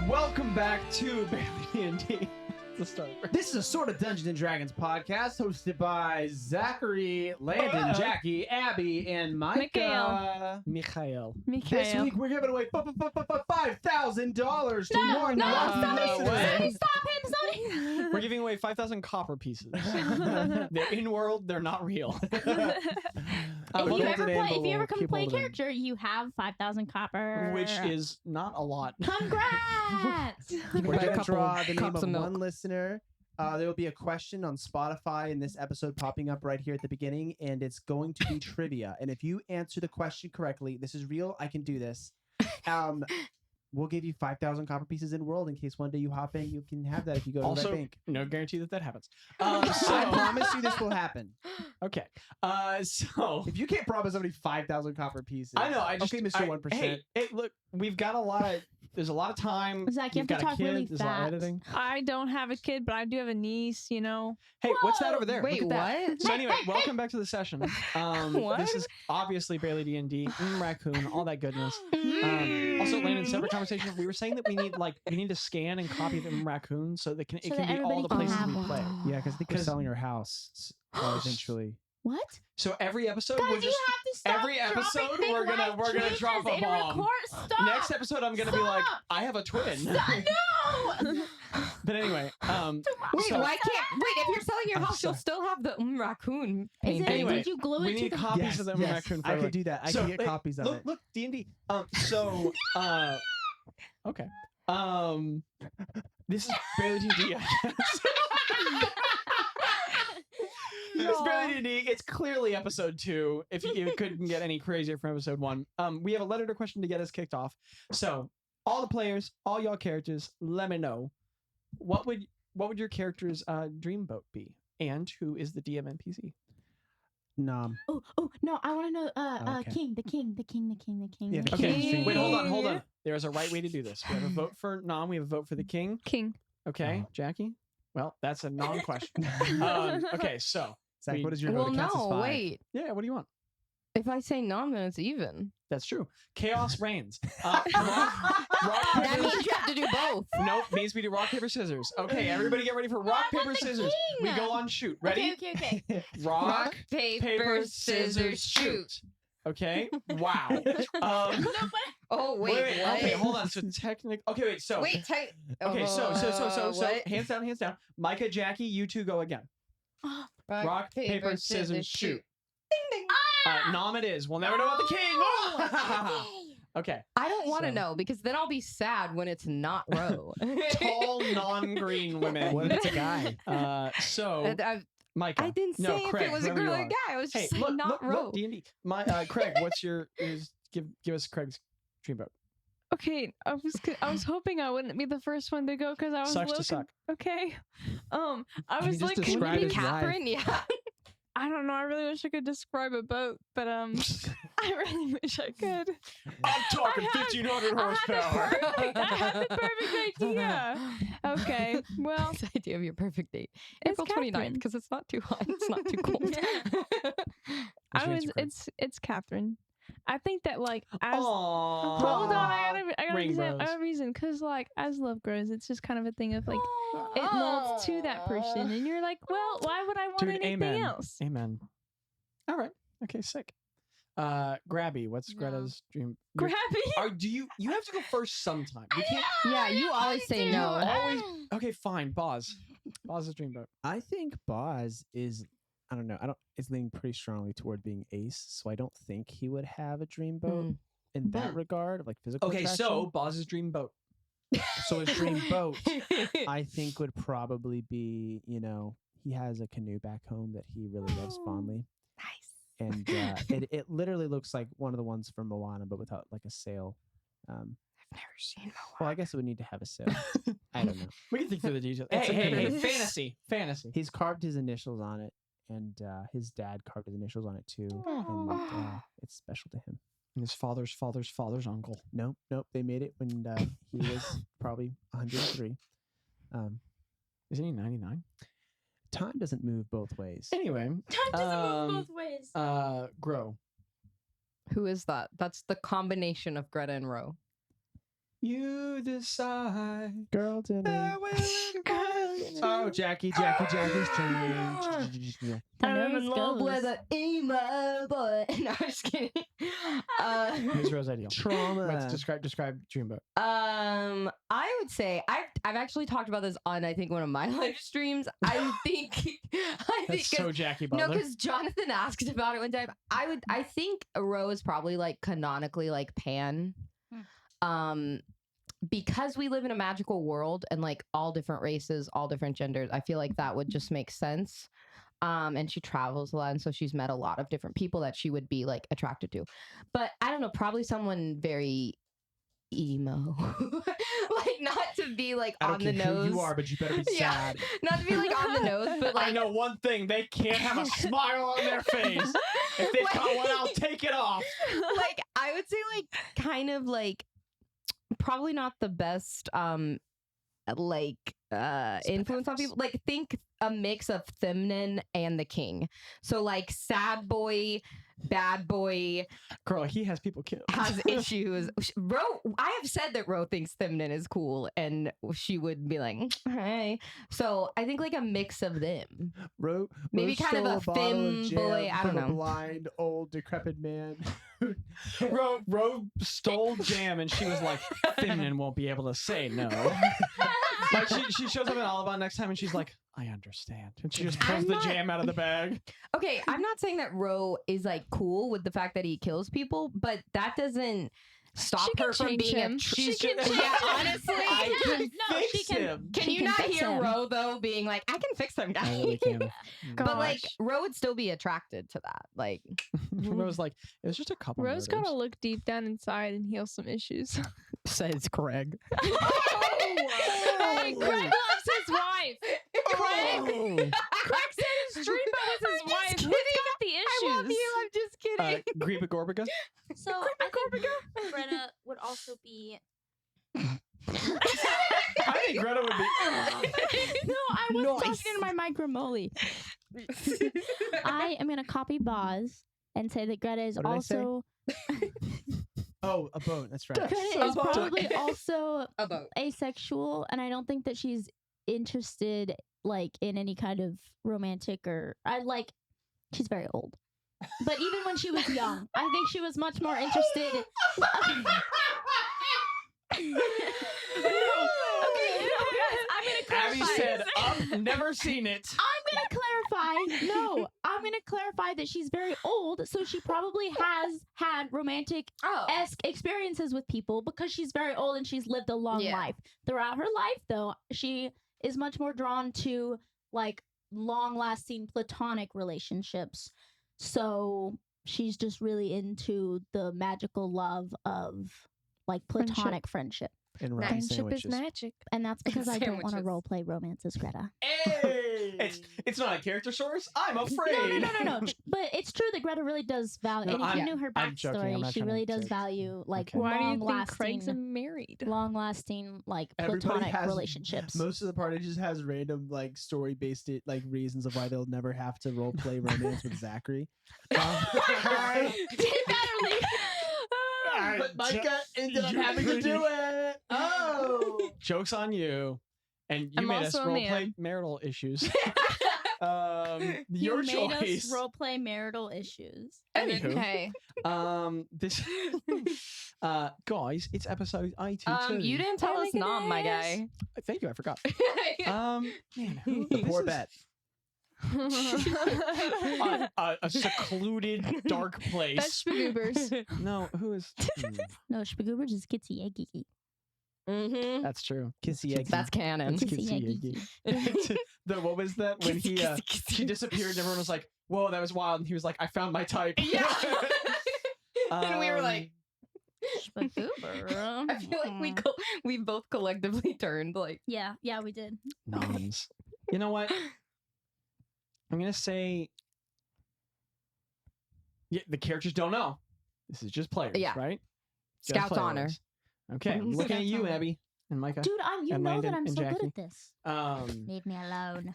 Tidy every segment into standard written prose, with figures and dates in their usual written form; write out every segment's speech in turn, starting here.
Welcome back to Barely D&D. This is a sort of Dungeons and Dragons podcast hosted by Zachary, Landon, Jackie, Abby, and Mika. Mikhail. This week we're giving away $5,000 to one Somebody stop him! We're giving away 5,000 copper pieces. They're in world, they're not real. If you ever come play a character, you have 5,000 copper. Which is not a lot. Congrats! We're going to draw the name of one listener. There will be a question on Spotify in this episode popping up right here at the beginning, and it's going to be trivia. And if you answer the question correctly, this is real, I can do this. We'll give you 5,000 copper pieces in world in case one day you hop in. You can have that if you go to the bank. No guarantee that happens. I promise you this will happen. Okay. So if you can't promise somebody 5,000 copper pieces, I know. Okay, Mr. 1%. Hey, look, we've got a lot of. There's a lot of time. Zach, you have to talk really There's a lot of editing. I don't have a kid, but I do have a niece, you know. Hey, what's that over there? Wait, what? So anyway, welcome back to the session. This is obviously Barely D&D, Raccoon, all that goodness. Also, Landon, separate conversation. We were saying that we need to scan and copy the Raccoon so that it can be all the places we play. Yeah, because I think we're selling our house eventually. What? So every episode Guys, we're just we're gonna drop a bomb. Next episode I'm gonna be like, I have a twin. No. But anyway, Wait, why can't? Wait, if you're selling your house, you'll still have the raccoon painting. Anyway, did you glue we it need to the copies of the Raccoon. I could do that. I can get copies of it. Look, D&D. Okay. This is Barely D&D. It's Barely D&D. It's clearly episode 2. If you couldn't get any crazier from episode 1. We have a letter to question to get us kicked off. So, all the players, all y'all characters, let me know what would your character's dreamboat be, and who is the DM NPC? Nom. Oh no! I want to know. Okay. King, the king. Yeah, the Okay. king. Wait, hold on. There is a right way to do this. We have a vote for Nom. We have a vote for the king. King. Okay, Jackie. Well, that's a non-question. Okay, so. Zach, what is your vote? No, wait. Yeah, what do you want? If I say nom, then it's even. That's true. Chaos reigns. That means you have to do both. Nope, means we do rock, paper, scissors. Okay, everybody get ready for rock, paper, scissors. We go on shoot. Ready? Okay. Rock, paper, scissors, shoot. Okay. Wow. Oh, wait. What? Okay, hold on. So technically, okay, wait. So wait, okay, so what? hands down. Micah, Jackie, you two go again. Rock, paper, scissors, shoot. Ding ding. Nom it is. We'll never know about the king. Okay. I don't want to know because then I'll be sad when it's not Ro. Tall, non-green women. What if it's a guy? Micah. I didn't say Craig, if it was a girl or a guy. I was just saying not Ro. D&D. Craig, what's your give us Craig's dreamboat. Okay, I was hoping I wouldn't be the first one to go because I was Sucks looking. to suck. Okay, I Can was you just like, describe his Catherine? Yeah. I don't know. I really wish I could describe a boat, but I really wish I could. I'm talking 1,500 horsepower. I had the perfect idea. Okay, well, This idea of your perfect date. It's April 29th Catherine. because it's not too hot. It's not too cold. It's Catherine. I think that Aww. hold on, I gotta Ring reason, bros. a reason, because like as love grows, it's just kind of a thing of like it molds to that person, and you're like, well, why would I want Dude, anything amen. else? Amen. All right. Okay, sick. Grabby, what's Greta's dream? Grabby. You have to go first sometime. You can't Yeah, you always say no. always. Okay, fine. Bazz's dreamboat. I think Bazz is. I don't know. It's leaning pretty strongly toward being ace, so I don't think he would have a dreamboat in that regard, like physical. Okay, attraction. so Bazz's dreamboat. So his dreamboat, I think, would probably be, he has a canoe back home that he really loves fondly. Nice. And it literally looks like one of the ones from Moana, but without like a sail. I've never seen Moana. Well, I guess it would need to have a sail. I don't know. We can think through the details. It's Hey, fantasy. He's carved his initials on it, and his dad carved his initials on it too, and it's special to him. And his father's uncle. Nope. They made it when he was probably 103. Isn't he 99? Time doesn't move both ways. Anyway. Time doesn't move both ways. Grow. Who is that? That's the combination of Greta and Ro. You decide. Girl to me. Oh, Jackie's turn. I'm in love with an emo boy. No, I'm just kidding. Who's Rose ideal? Trauma. Let's describe Dreamboat. I would say I've actually talked about this on I think one of my live streams. I think That's so Jaci Butler. no, because Jonathan asked about it one time. I think Ro is probably like canonically like Pan. Because we live in a magical world and like all different races, all different genders, I feel like that would just make sense. And she travels a lot, and so she's met a lot of different people that she would be like attracted to. But I don't know, probably someone very emo. Like not to be like I don't on the care nose. who you are, but you better be Yeah. sad. Not to be like on the nose, but like I know one thing: they can't have a smile on their face. If they got one, I'll take it off. like I would say like kind of like probably not the best influence on people. Like think a mix of Themnen and the King. So like sad boy, bad boy Girl, he has people killed. has issues. Ro, I have said that Ro thinks Themnen is cool, and she would be like, "Hey." So I think like a mix of them. Maybe kind of a femme boy, I don't know. A blind, old, decrepit man. Ro stole jam, and she was like, "Feminine won't be able to say no." Like she shows up in Alabama next time, and she's like, "I understand," and she just pulls the jam out of the bag. Okay, I'm not saying that Ro is like cool with the fact that he kills people, but that doesn't stop She can her from change being him. a. She She's can just, change yeah, him. honestly. I can No, she fix can- him. Can She you can not fix hear him. Ro though being like, I can fix them I guys? really can. But like Ro would still be attracted to that. Like Ro's like, it was just a couple. Rose murders. gotta look deep down inside and heal some issues. Says Craig. Hey, Craig loves his wife. Oh. Craig said his dreamboat was his wife. Who's got the issues? I love you. I'm just kidding. Gripa Gorbica. So I think Greta would also be. I think Greta would be. No, I was Nice. talking in my micromole. I am gonna copy Bazz and say that Greta is What did I say? also. Oh, a boat. That's right. Greta is probably also About. asexual, and I don't think that she's interested like in any kind of romantic or she's very old. But even when she was young, I think she was much more interested. Okay, no, guys, I'm gonna clarify. Abby said, never seen it. I'm gonna clarify. No, I'm gonna clarify that she's very old, so she probably has had romantic-esque experiences with people because she's very old and she's lived a long Yeah. life. Throughout her life, though, she is much more drawn to like long-lasting platonic relationships. So she's just really into the magical love of like platonic friendship. And rice Friendship sandwiches. is magic. And that's because I don't want to Sandwiches. role play romances, Greta. Hey! It's not a character source. I'm afraid. No. But it's true that Greta really does value. No, And if I'm- you knew her I'm joking. I'm backstory, not she trying to really does joke. value like Okay. Why do you think Craig's long-lasting, married? long-lasting like Everybody platonic has- relationships. Most of the party just has random like story-based like reasons of why they'll never have to role play romance with Zachary. But Micah ended up having to do it. Oh, Joke's on you. And you I'm made us also a roleplay man. marital issues. you Your made choice. us role play marital issues. Anywho, Okay. this guys, it's episode 82. You didn't tell us not, my guy. Thank you, I forgot. Man, who the poor this bet. a secluded dark place. That's Spagoobers. No, who is? No, Spagoobers is Kitsy Eggy. Mm-hmm. That's true. Kissy egg. That's canon. That's Kitsy Kitsy Eggy. Eggy. What was that when he she disappeared and everyone was like, "Whoa, that was wild," and he was like, "I found my type." Yeah. And we were like, Spagoober. I feel like we both collectively turned like. Yeah, we did. Noms. You know what? I'm gonna say. Yeah, the characters don't know. This is just players, Yeah. right? Just Scout's players. honor. Okay, I'm looking at Scout's you, honor. Abby and Micah. Dude, you And know Landon that I'm and so good Jackie. at this. Um, Leave me alone.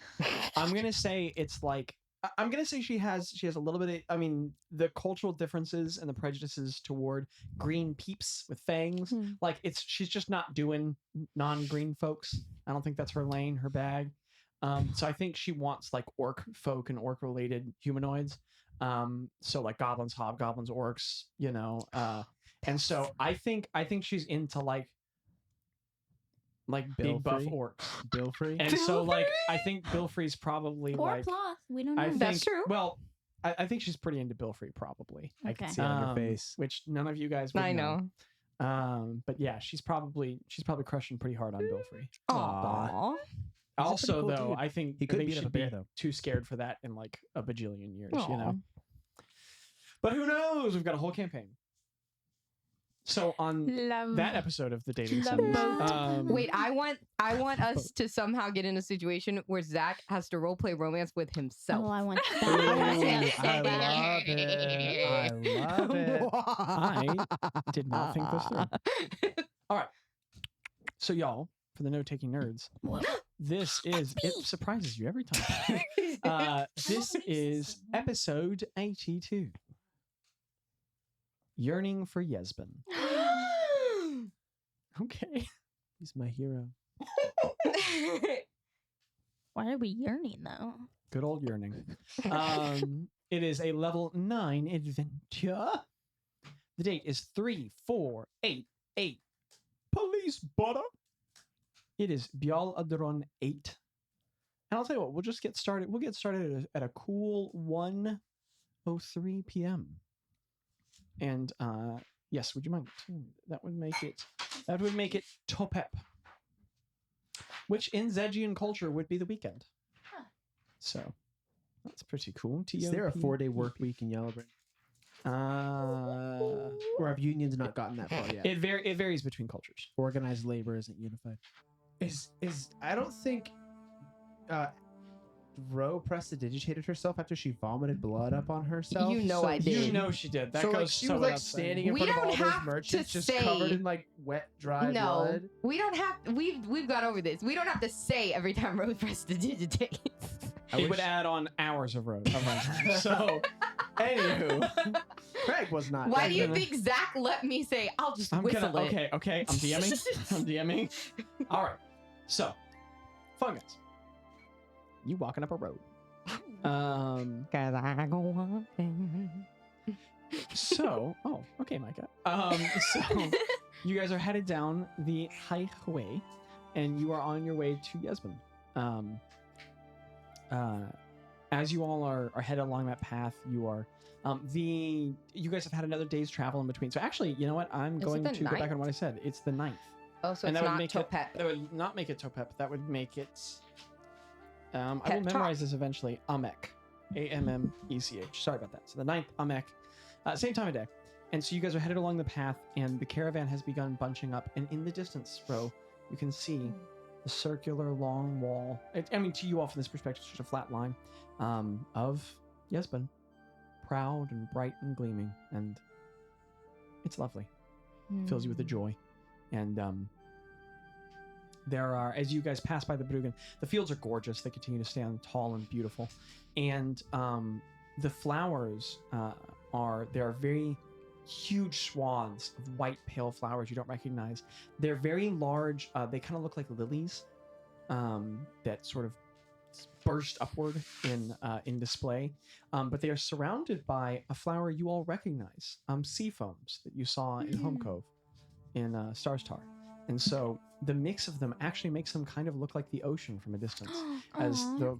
I'm gonna say it's like I'm gonna say she has a little bit of, I mean, the cultural differences and the prejudices toward green peeps with fangs. Like she's just not doing non-green folks. I don't think that's her lane, her bag. So I think she wants like orc folk and orc related humanoids. So like goblins, hobgoblins, orcs, you know. And so I think she's into like big buff orcs. Bilfrey. And so like I think Bilfrey's probably Or like Ploth. We don't know. I think, That's true. Well, I think she's pretty into Bilfrey probably. I can Okay. see it on your face. Which none of you guys would I know. But yeah, she's probably crushing pretty hard on Bilfrey. Aww. Also, pretty cool though, dude. I think He could they beat up a should bear, be though. too scared for that in like a bajillion years, you know. Aw. But who knows? We've got a whole campaign. So on Love that episode of the dating Love series, boat. Wait, I want us to somehow get in a situation where Zach has to roleplay romance with himself. Oh, I want that. Ooh, I want to see us I so bad. love it. I love it. I did not think this through. All right. So y'all, for the note-taking nerds, this is it surprises you every time. This is episode 82. Yearning for Yezbun. Okay. He's my hero. Why are we yearning though? Good old yearning. It is a level 9 adventure. The date is 3488. Police butter. It is Bial Adron 8. And I'll tell you what, we'll just get started. We'll get started at a cool 1:03 p.m. And yes, would you mind? That would make it Topep. Which in Zegian culture would be the weekend. Huh. So that's pretty cool. Is there a 4-day work week in Yellowbrick? Or have unions not gotten that far yet? It varies between cultures. Organized labor isn't unified. Is I don't think Ro prestidigitated herself after she vomited blood up on herself. You know I did. You know she did. That So goes like she so was like without saying. standing in We front of don't all have those to merchants, just say- covered in like wet, dry No, blood. we don't have. We've got over this. We don't have to say every time Rose prestidigitates. It would add on hours of road. Of runtime. So, anywho, Craig was not. Why do you gonna- think Zach let me say? I'll just I'm whistle gonna. it. Okay. I'm DMing. I'm DMing. All right. So, fun guys. You walking up a road. Cause I go walking. So, oh, okay, Micah. So you guys are headed down the highway, and you are on your way to Yezbun. As you all are headed along that path, you are you guys have had another day's travel in between. So actually, you know what? I'm Is it going the to go back 9th? on what I said. It's the 9th. Oh, so And it's that would not make it- Topep. That would not make it Topep. That would make it. I will Pep memorize this eventually. Amek. Ammech. Sorry about that. So the 9th, Amek. Same time of day. And so you guys are headed along the path, and the caravan has begun bunching up. And in the distance, Ro, you can see the circular long wall. I mean, to you all from this perspective, it's just a flat line of Yezbun. Proud and bright and gleaming. And it's lovely. Fills you with a joy. And there are, as you guys pass by the Bruggen, the fields are gorgeous. They continue to stand tall and beautiful. And the flowers there are very huge swaths of white, pale flowers you don't recognize. They're very large. They kind of look like lilies that sort of burst upward in display. But they are surrounded by a flower you all recognize, sea foams that you saw in Home Cove in Starstar. And so the mix of them actually makes them kind of look like the ocean from a distance as the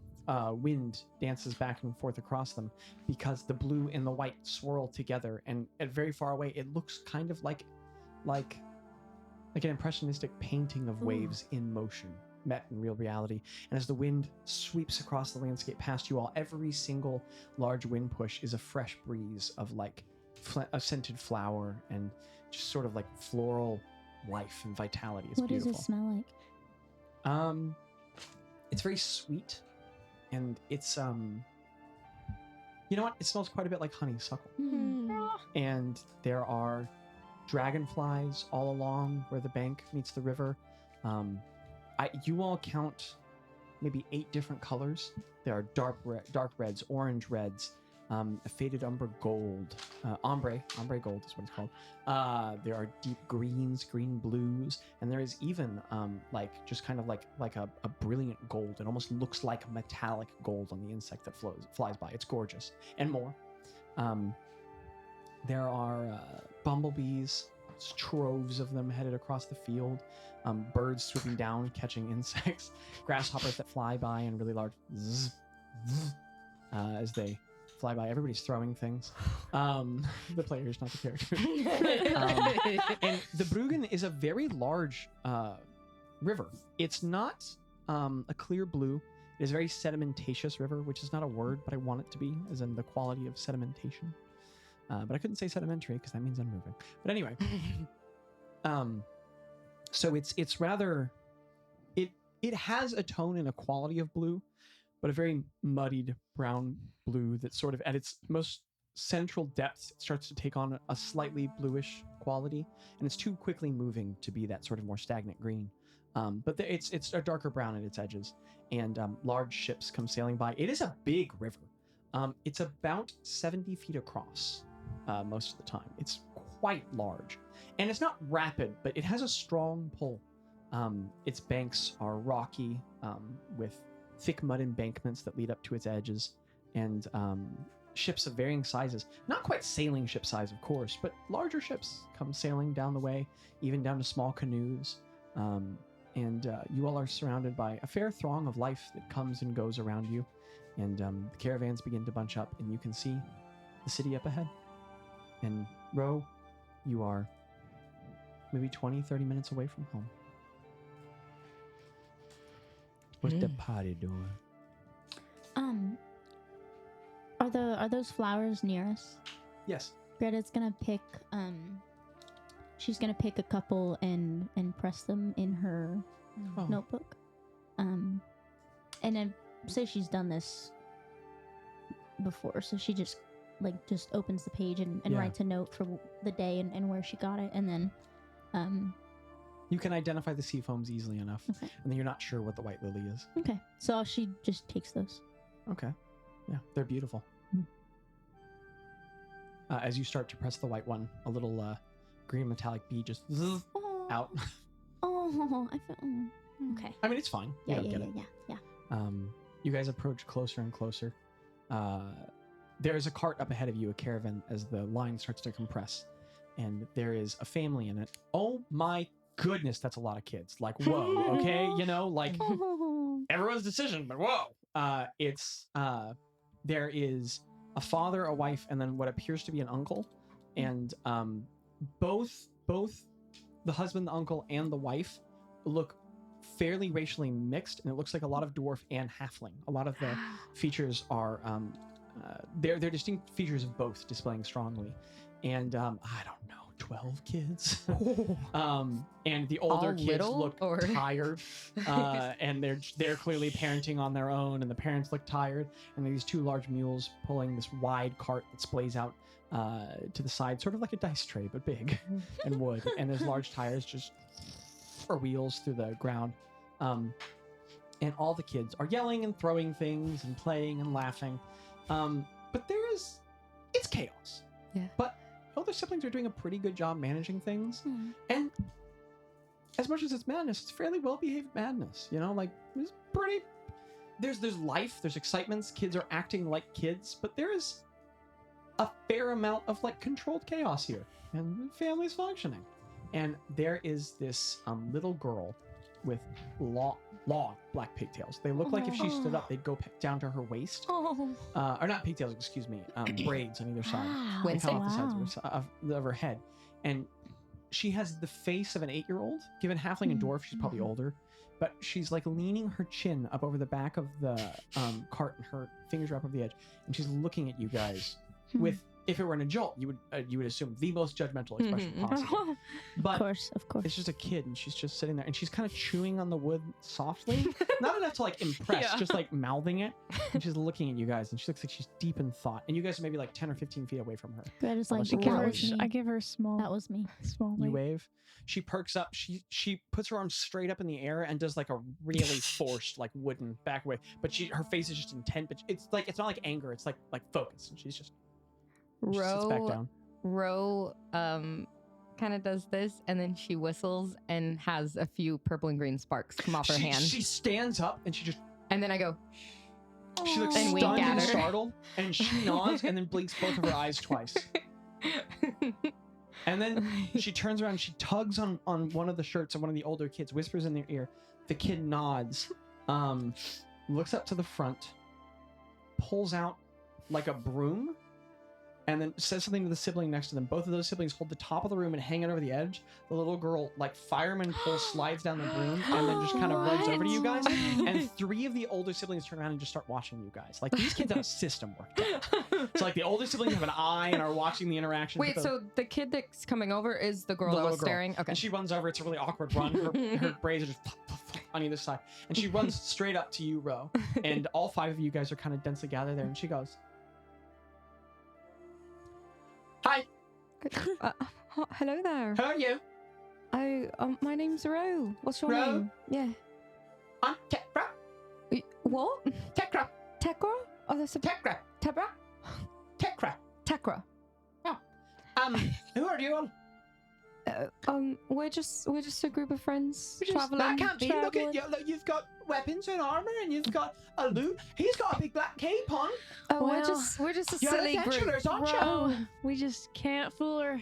wind dances back and forth across them, because the blue and the white swirl together, and at very far away it looks kind of like an impressionistic painting of waves in motion met in real reality. And as the wind sweeps across the landscape past you all, every single large wind push is a fresh breeze of like a scented flower and just sort of like floral life and vitality. It's What beautiful. does it smell like? It's very sweet, and it's you know what? It smells quite a bit like honeysuckle. And there are dragonflies all along where the bank meets the river. You all count maybe 8 different colors. There are dark reds, orange reds, a faded umber gold, ombre gold is what it's called. There are deep greens, green blues, and there is even just kind of like a brilliant gold. It almost looks like metallic gold on the insect that flies by. It's gorgeous, and more. There are bumblebees, troves of them headed across the field. Birds swooping down, catching insects. Grasshoppers that fly by and really large zzz, zzz, as they fly by. Everybody's throwing things. The players, not the characters. And the Bruggen is a very large river. It's not a clear blue. It is a very sedimentatious river, which is not a word, but I want it to be, as in the quality of sedimentation. But I couldn't say sedimentary because that means unmoving. But anyway, so it's rather, it has a tone and a quality of blue, but a very muddied brown blue that sort of at its most central depths starts to take on a slightly bluish quality, and it's too quickly moving to be that sort of more stagnant green. But it's a darker brown at its edges, and large ships come sailing by. It is a big river. It's about 70 feet across most of the time. It's quite large, and it's not rapid, but it has a strong pull. Its banks are rocky, with thick mud embankments that lead up to its edges, and ships of varying sizes. Not quite sailing ship size, of course, but larger ships come sailing down the way, even down to small canoes. And you all are surrounded by a fair throng of life that comes and goes around you. And the caravans begin to bunch up, and you can see the city up ahead. And Ro, you are maybe 20, 30 minutes away from home. What's the party doing? Are those flowers near us? Yes. Greta's gonna pick she's gonna pick a couple and press them in her notebook. And then say she's done this before, so she just opens the page and writes a note for the day and where she got it, and then you can identify the sea foams easily enough, and then you're not sure what the white lily is. Okay, so she just takes those. Okay, yeah, they're beautiful. As you start to press the white one, a little green metallic bee just out. Oh, I feel okay. I mean, it's fine. Yeah, you don't get yeah. You guys approach closer and closer. There is a cart up ahead of you, a caravan, as the line starts to compress, and there is a family in it. Oh my goodness, that's a lot of kids. Like, whoa, okay, everyone's decision, but whoa. There is a father, a wife, and then what appears to be an uncle, and both the husband, the uncle, and the wife look fairly racially mixed, and it looks like a lot of dwarf and halfling. A lot of the features are they're distinct features of both displaying strongly, and I don't know, 12 kids. And the older All kids little, look tired, and they're clearly parenting on their own, and the parents look tired, and these 2 large mules pulling this wide cart that splays out to the side, sort of like a dice tray, but big and wood, and there's large tires just or wheels through the ground, and all the kids are yelling and throwing things and playing and laughing, but it's chaos. Yeah. But older siblings are doing a pretty good job managing things, and as much as it's madness, it's fairly well-behaved madness. It's pretty. There's life, there's excitements. Kids are acting like kids, but there is a fair amount of controlled chaos here, and the family's functioning. And there is this little girl with long black pigtails. They look like if she stood up, they'd go down to her waist. Or not pigtails, excuse me, braids on either side. Wow. They come off the sides of her head. And she has the face of an 8-year-old. Given halfling and dwarf, she's probably older. But she's leaning her chin up over the back of the cart, and her fingers are up over the edge. And she's looking at you guys with if it were an adult, you would assume the most judgmental expression possible. But Of course. it's just a kid, and she's just sitting there, and she's kind of chewing on the wood softly, not enough to like impress, just like mouthing it. And she's looking at you guys, and she looks like she's deep in thought. And you guys are maybe like 10 or 15 feet away from her. Greta's like, She that gives was me. I give her a small. That was me. small. You wave. wave. She perks up. She puts her arms straight up in the air and does like a really forced like wooden back way. But her face is just intent. But it's not like anger. It's like focus. And she's just she sits back down. Ro kind of does this, and then she whistles and has a few purple and green sparks come off her hand. She stands up and she just. And then I go. She looks And wink stunned at and her. startled, and she nods and then blinks both of her eyes twice. And then she turns around, she tugs on one of the shirts of one of the older kids, whispers in their ear. The kid nods, looks up to the front, pulls out like a broom, and then says something to the sibling next to them. Both of those siblings hold the top of the room and hang it over the edge. The little girl, like fireman pull, slides down the broom and then just kind of runs over to you guys. And 3 of the older siblings turn around and just start watching you guys. Like, these kids have a system worked out. So like the older siblings have an eye and are watching the interaction. Wait, so the kid that's coming over is the girl The that little was girl. staring? Okay. And she runs over. It's a really awkward run. Her braids are just on either side. And she runs straight up to you, Ro. And all 5 of you guys are kind of densely gathered there. And she goes, "Hi, Hello there. how are you? My name's Ro. What's your Ro? name? Yeah. I'm Tekra. What? Tekra. Tekra? Oh, that's a Tekra. Tebra? Tekra. Tekra. Who are you all? We're just a group of friends That traveling. can't be. Look at you. Look, you've got weapons and armor, and you've got a loot. He's got a big black cape on. Oh, Well, we're just a You're silly group. adventurers, aren't you? Bro, we just can't fool her.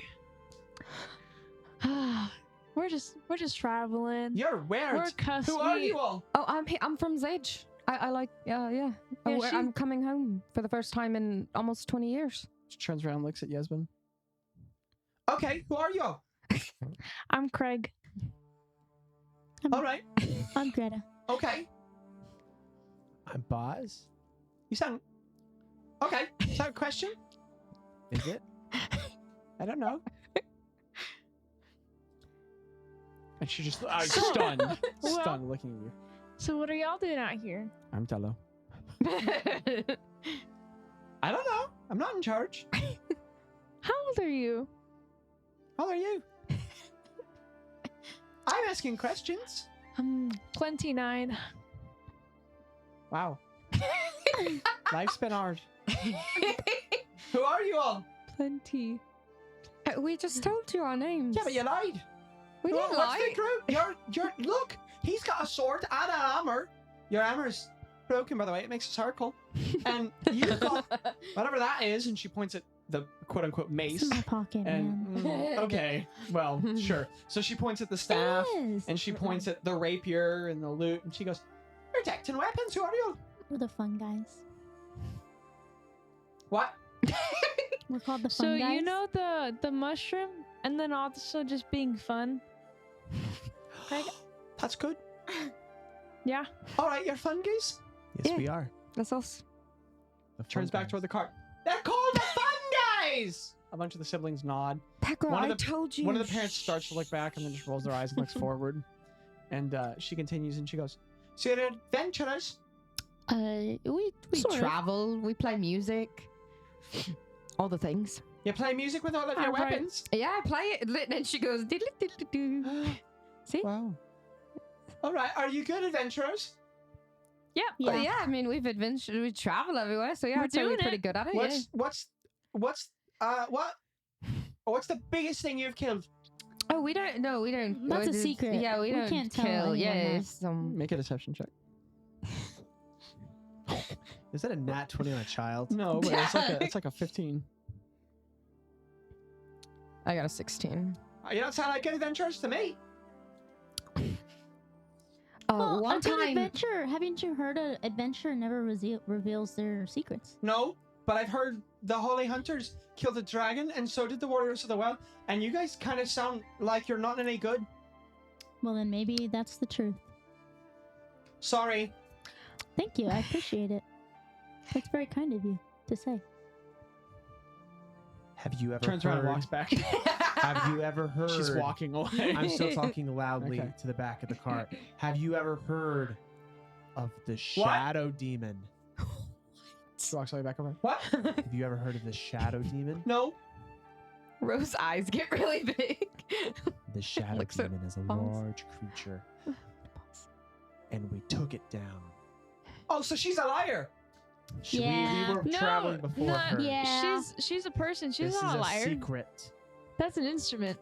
we're just traveling. You're weird. We're cussing. Who are you all? Oh, I'm from Zage. I like yeah. Yeah, I'm coming home for the first time in almost 20 years. She turns around and looks at Yezbun. Okay, who are you all? I'm Craig. All right. I'm Greta. Okay. I'm Bazz. You sound... Okay. Is that a question? Is it? I don't know. And she just... stunned. Well- Stunned looking at you. So what are y'all doing out here? I'm Tello. I don't know. I'm not in charge. How old are you? How are you? I'm asking questions. 29. Wow. Life's been hard. Who are you all? Plenty. We just told you our names. Yeah, but you lied. We didn't What's lie. the group? You're look. He's got a sword and an armor. Your armor's broken, by the way. It makes a circle. And you've got whatever that is. And she points at the quote-unquote It's mace. in my pocket, And man. okay, well, sure. So she points at the staff, It is. and she points at the rapier and the loot, and she goes, "Protecting weapons. Who are you?" We're the fun guys. What? We're called the fun So guys. you know the mushroom, and then also just being fun. Craig? That's good. Yeah. All right, you're fun guys. Yes, Yeah. we are. That's us. The fun Turns back guys. toward the cart. They're called the fun guys. A bunch of the siblings nod. Tekra, One of I the- told you. One of the parents starts to look back and then just rolls their eyes and looks forward. And she continues and she goes, "So you're adventurers?" We Sort of. travel. We play music. All the things. You play music with all of your All right. weapons? Yeah, I play it. And she goes. Diddly, diddly, doo. See? Wow. All right, are you good adventurers? Yep. Well, Yeah. yeah, I mean, we travel everywhere, so yeah, We're I'd say we're doing pretty it. good at it. What's the biggest thing you've killed? Oh, we don't. No, we don't. That's a we- secret. Yeah, we We don't can't tell kill. anyone Yeah, that. some. Make a deception check. Is that a nat 20 on a child? No, but it's like a 15. I got a 16. You don't sound like good adventurers to me. Oh, Well, one a good time. adventure. Haven't you heard an adventure never reveals their secrets? No, but I've heard the Holy Hunters killed a dragon, and so did the Warriors of the Well. And you guys kind of sound like you're not any good. Well, then maybe that's the truth. Sorry. Thank you. I appreciate it. That's very kind of you to say. Have you ever Turns around and walks back. Have you ever heard? She's walking away. I'm still talking loudly Okay. to the back of the cart. Have you ever heard of the shadow demon? She walks all the way back over. What? Have you ever heard of the shadow demon? No. Rose's eyes get really big. The shadow Looks so demon is a false. large creature, and we took it down. Oh, so she's a liar. Yeah. We were No, traveling before not- her. Yeah. She's a person. She's This not is a liar. secret. That's an instrument.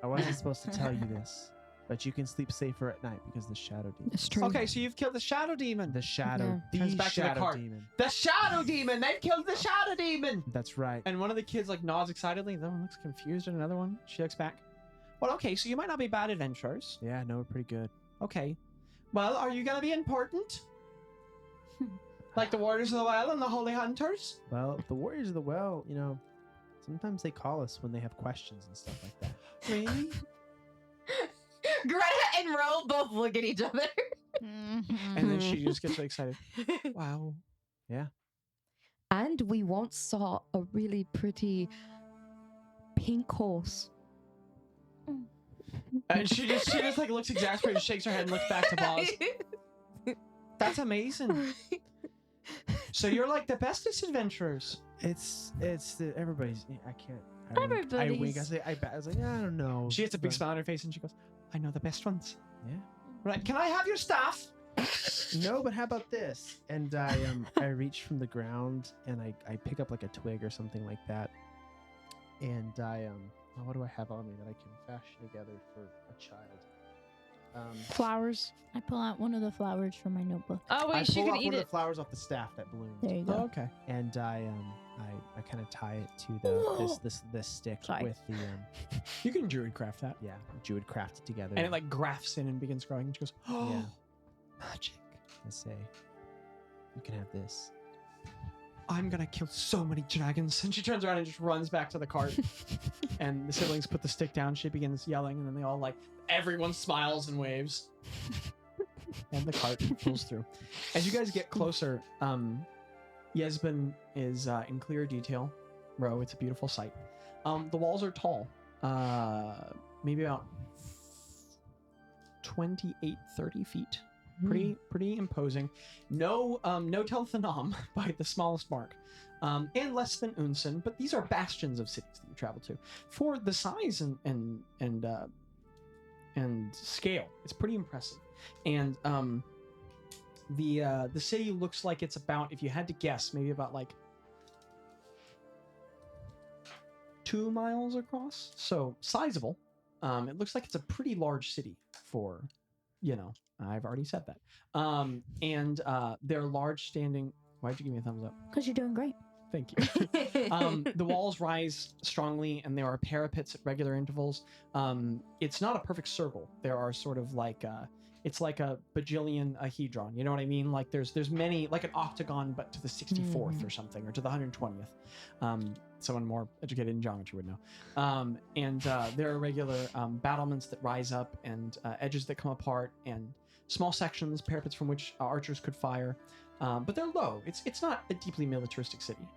I wasn't supposed to tell you this, but you can sleep safer at night because the shadow demon. It's true. Okay, so you've killed the shadow demon. The shadow, Turns the back to the shadow cart. demon. The shadow demon. They've killed the shadow demon. That's right. And one of the kids like nods excitedly. The other one looks confused, and another one she looks back. Well, okay, so you might not be bad adventurers. Yeah, no, we're pretty good. Okay. Well, are you gonna be important? Like the Warriors of the Well and the Holy Hunters? Well, the Warriors of the Well, you know, sometimes they call us when they have questions and stuff like that. Really? Greta and Ro both look at each other. And then she just gets really excited. Wow. And we once saw a really pretty pink horse. And she just like looks exasperated, shakes her head, and looks back to Bazz. That's amazing. So you're like the bestest adventurers. It's everybody's. I can't. I wink. I Everybody's. say. I was like, I don't know. She gets a big but- smile on her face and she goes, I know the best ones. Yeah. Right. Can I have your staff? No, but how about this? And I reach from the ground and I pick up like a twig or something like that. And what do I have on me that I can fashion together for a child? Flowers. I pull out one of the flowers from my notebook. Oh I wait, she pull can off eat one of it. the flowers off the staff that bloomed. There you go. Oh, okay. And I kind of tie it to the this stick Sorry. with the You can druid craft that. yeah, Druid craft it together. And it like grafts in and begins growing. And she goes, oh, Yeah. magic. I say, you can have this. I'm gonna kill so many dragons. And she turns around and just runs back to the cart. And the siblings put the stick down. She begins yelling, and then they all like, everyone smiles and waves. And the cart pulls through. As you guys get closer, Yezbun is in clear detail. Ro, it's a beautiful sight. The walls are tall, maybe about 28, 30 feet. Pretty imposing. No Telthanom by the smallest mark, and less than Unsen. But these are bastions of cities that you travel to. For the size and scale, it's pretty impressive. And the city looks like it's about, if you had to guess, maybe about like 2 miles across. So sizable. It looks like it's a pretty large city for, I've already said that. And they're large standing. Why'd you give me a thumbs up? Because you're doing great. Thank you. The walls rise strongly, and there are parapets at regular intervals. It's not a perfect circle. There are sort of like it's like a bajillion ahedron. You know what I mean? Like there's many, like an octagon, but to the 64th or something, or to the 120th. Someone more educated in geometry would know. And there are regular battlements that rise up, and edges that come apart, and small sections, parapets from which archers could fire. But they're low. It's not a deeply militaristic city.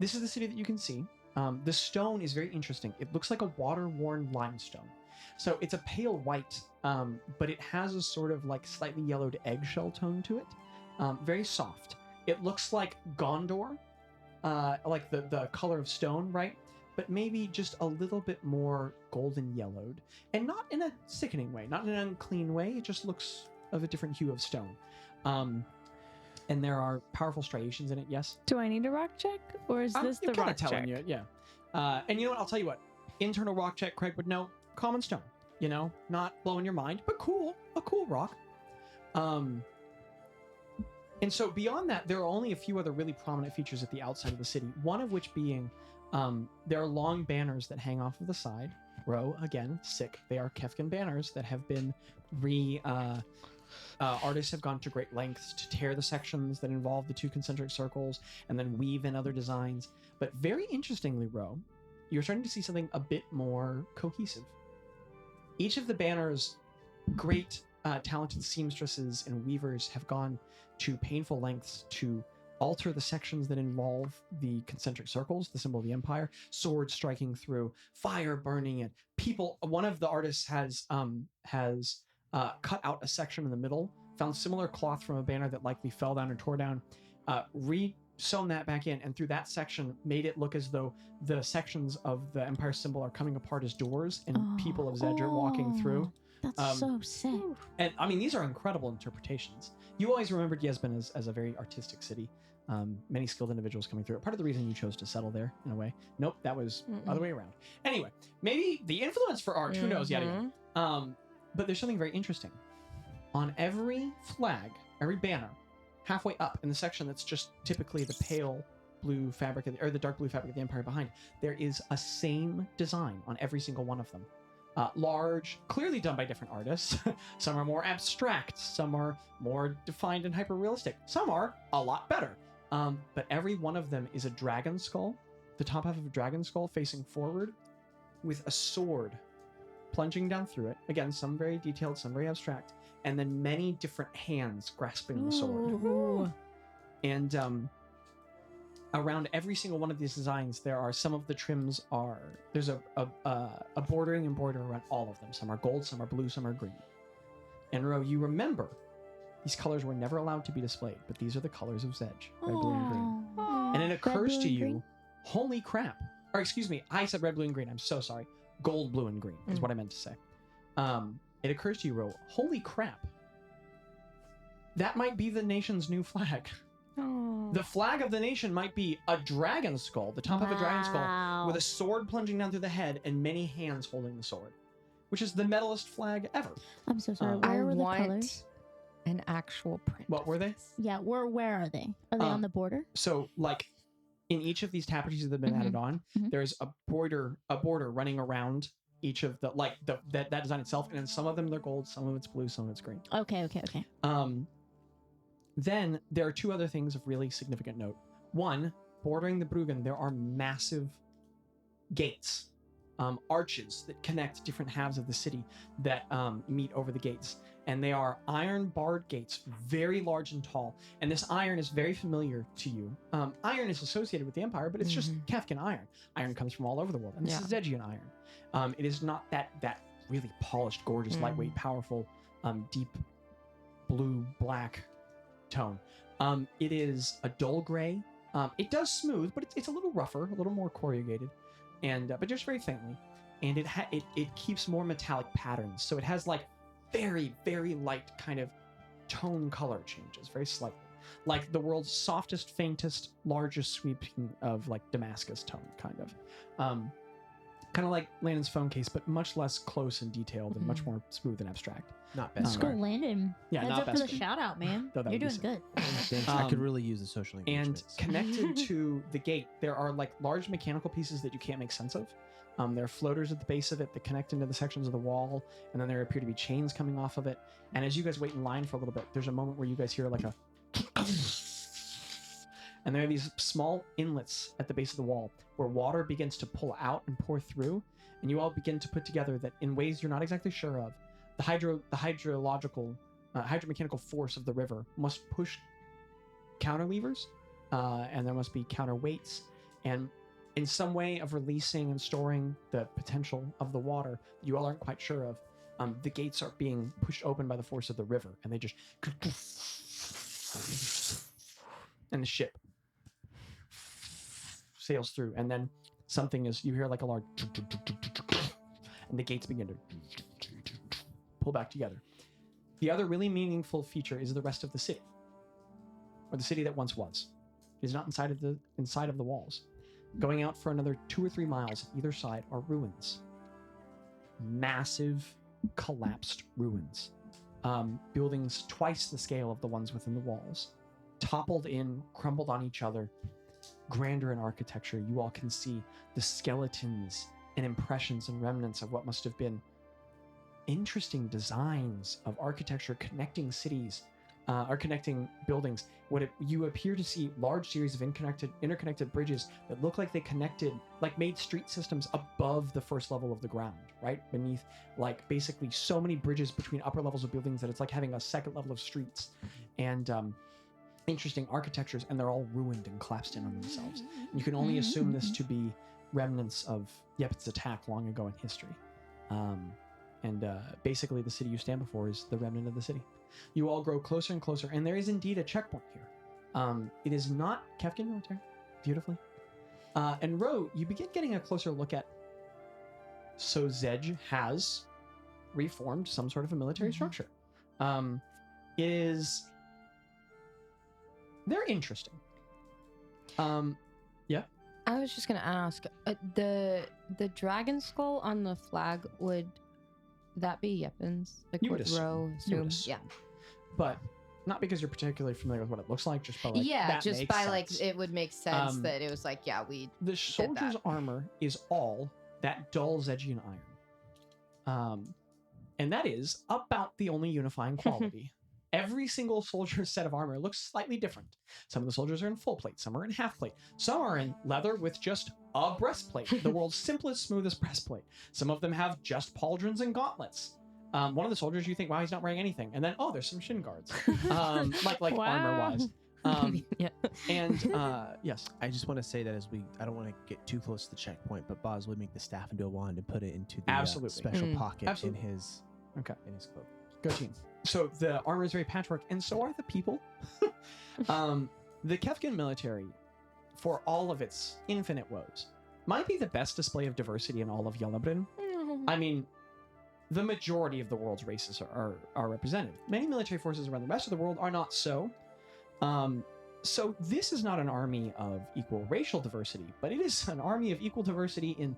This is the city that you can see. The stone is very interesting. It looks like a water-worn limestone. So it's a pale white, but it has a sort of like slightly yellowed eggshell tone to it. Very soft. It looks like Gondor, like the color of stone, right? But maybe just a little bit more golden yellowed. And not in a sickening way, not in an unclean way. It just looks of a different hue of stone. And there are powerful striations in it, yes. Do I need a rock check, or is this the I'm kinda rock telling check? you, yeah. And you know what? I'll tell you what. Internal rock check, Craig would know. Common stone, not blowing your mind, but cool. A cool rock. And so beyond that, there are only a few other really prominent features at the outside of the city. One of which being, there are long banners that hang off of the side. Ro, again, sick. They are Kefkin banners that have been artists have gone to great lengths to tear the sections that involve the 2 concentric circles and then weave in other designs. But very interestingly, Ro, you're starting to see something a bit more cohesive. Each of the banners, great talented seamstresses and weavers have gone to painful lengths to alter the sections that involve the concentric circles, the symbol of the empire, swords striking through, fire burning it. People, one of the artists has cut out a section in the middle, found similar cloth from a banner that likely fell down or tore down, sewn that back in, and through that section made it look as though the sections of the empire symbol are coming apart as doors and people of Zedge are walking through. That's so sick. And I mean, these are incredible interpretations. You always remembered Yezbun as a very artistic city. Many skilled individuals coming through it. Part of the reason you chose to settle there, in a way. Nope, that was other way around. Anyway, maybe the influence for art, who knows, yet again. But there's something very interesting. On every flag, every banner, halfway up in the section that's just typically the pale blue fabric, or the dark blue fabric of the empire behind, there is a same design on every single one of them. Large, clearly done by different artists. Some are more abstract, some are more defined and hyper-realistic. Some are a lot better. But every one of them is a dragon skull, the top half of a dragon skull facing forward with a sword plunging down through it. Again, some very detailed, some very abstract. And then many different hands grasping the sword. Ooh. And around every single one of these designs, there are some of the trims there's a bordering and border around all of them. Some are gold, some are blue, some are green. And Ro, you remember these colors were never allowed to be displayed, but these are the colors of Zedge, red, blue, and green. And it occurs to you, holy crap. Or excuse me, I said red, blue, and green. I'm so sorry. Gold, blue, and green is what I meant to say. It occurs to you, Ro, holy crap. That might be the nation's new flag. The flag of the nation might be a dragon skull, the top of a dragon skull, with a sword plunging down through the head and many hands holding the sword, which is the metalist flag ever. I'm so sorry. I Where were the want colors? an actual print. What were they? Yeah, where are they? Are they on the border? So, like, in each of these tapestries that have been added on, there's a border running around each of the that design itself, and in some of them they're gold, some of it's blue, some of it's green. Okay. Then there are two other things of really significant note. One, bordering the Bruggen, there are massive gates, arches that connect different halves of the city that meet over the gates. And they are iron barred gates, very large and tall. And this iron is very familiar to you. Iron is associated with the Empire, but it's just Kefkin iron. Iron comes from all over the world, and this is Zegian iron. It is not that really polished, gorgeous, lightweight, powerful, deep blue, black tone. It is a dull gray. It does smooth, but it's a little rougher, a little more corrugated, and but just very faintly. And it keeps more metallic patterns. So it has like very, very light kind of tone color changes, very slightly. Like the world's softest, faintest, largest sweeping of like Damascus tone, kind of. Kind of like Landon's phone case, but much less close and detailed and much more smooth and abstract. Not best. Go Landon. Yeah, Heads not up for best. the shout out, man. Though that You're would be doing sick. good. I could really use the social And engagements. connected to the gate, there are like large mechanical pieces that you can't make sense of. There are floaters at the base of it that connect into the sections of the wall, and then there appear to be chains coming off of it. And as you guys wait in line for a little bit, there's a moment where you guys hear like a and there are these small inlets at the base of the wall where water begins to pull out and pour through, and you all begin to put together that in ways you're not exactly sure of, the hydromechanical force of the river must push counter levers, and there must be counterweights, and in some way of releasing and storing the potential of the water you all aren't quite sure of. The gates are being pushed open by the force of the river, and they just and the ship sails through, and then something is, you hear like a large and the gates begin to pull back together. The other really meaningful feature is the rest of the city, or the city that once was. It is not inside of the walls. Going out for another 2 or 3 miles on either side are ruins. Massive, collapsed ruins. Buildings twice the scale of the ones within the walls. Toppled in, crumbled on each other. Grander in architecture, you all can see the skeletons and impressions and remnants of what must have been interesting designs of architecture connecting cities, or connecting buildings. You appear to see large series of interconnected bridges that look like they connected, like made street systems above the first level of the ground, right? Beneath, like basically so many bridges between upper levels of buildings that it's like having a second level of streets. And interesting architectures, and they're all ruined and collapsed in on themselves. And you can only assume this to be remnants of Yepet's attack long ago in history. Basically, the city you stand before is the remnant of the city. You all grow closer and closer, and there is indeed a checkpoint here. It is not Kefkin military, beautifully. And Ro, you begin getting a closer look at. So Zedge has reformed some sort of a military structure. They're interesting. Yeah. I was just gonna ask, the dragon skull on the flag, would that be Yepin's? Like, You would would assume. Ro You would assume? assume. Yeah. But not because you're particularly familiar with what it looks like, just by like Yeah, that just makes by sense. like it would make sense Um, that it was like, yeah, we The soldier's that. armor is all that dull Zedgian iron. And that is about the only unifying quality. Every single soldier's set of armor looks slightly different. Some of the soldiers are in full plate, some are in half plate, some are in leather with just a breastplate, the world's simplest, smoothest breastplate. Some of them have just pauldrons and gauntlets. One of the soldiers, you think, wow, he's not wearing anything. And then, oh, there's some shin guards, like Wow. armor-wise. yeah. And yes, I just want to say that I don't want to get too close to the checkpoint, but Bazz would make the staff into a wand and put it into the Absolutely. special pocket Absolutely. in his cloak. go team. So the armor is very patchwork, and so are the people. The Kefkin military, for all of its infinite woes, might be the best display of diversity in all of Yellowbrin. I mean, the majority of the world's races are represented. Many military forces around the rest of the world are not so. So this is not an army of equal racial diversity, but it is an army of equal diversity in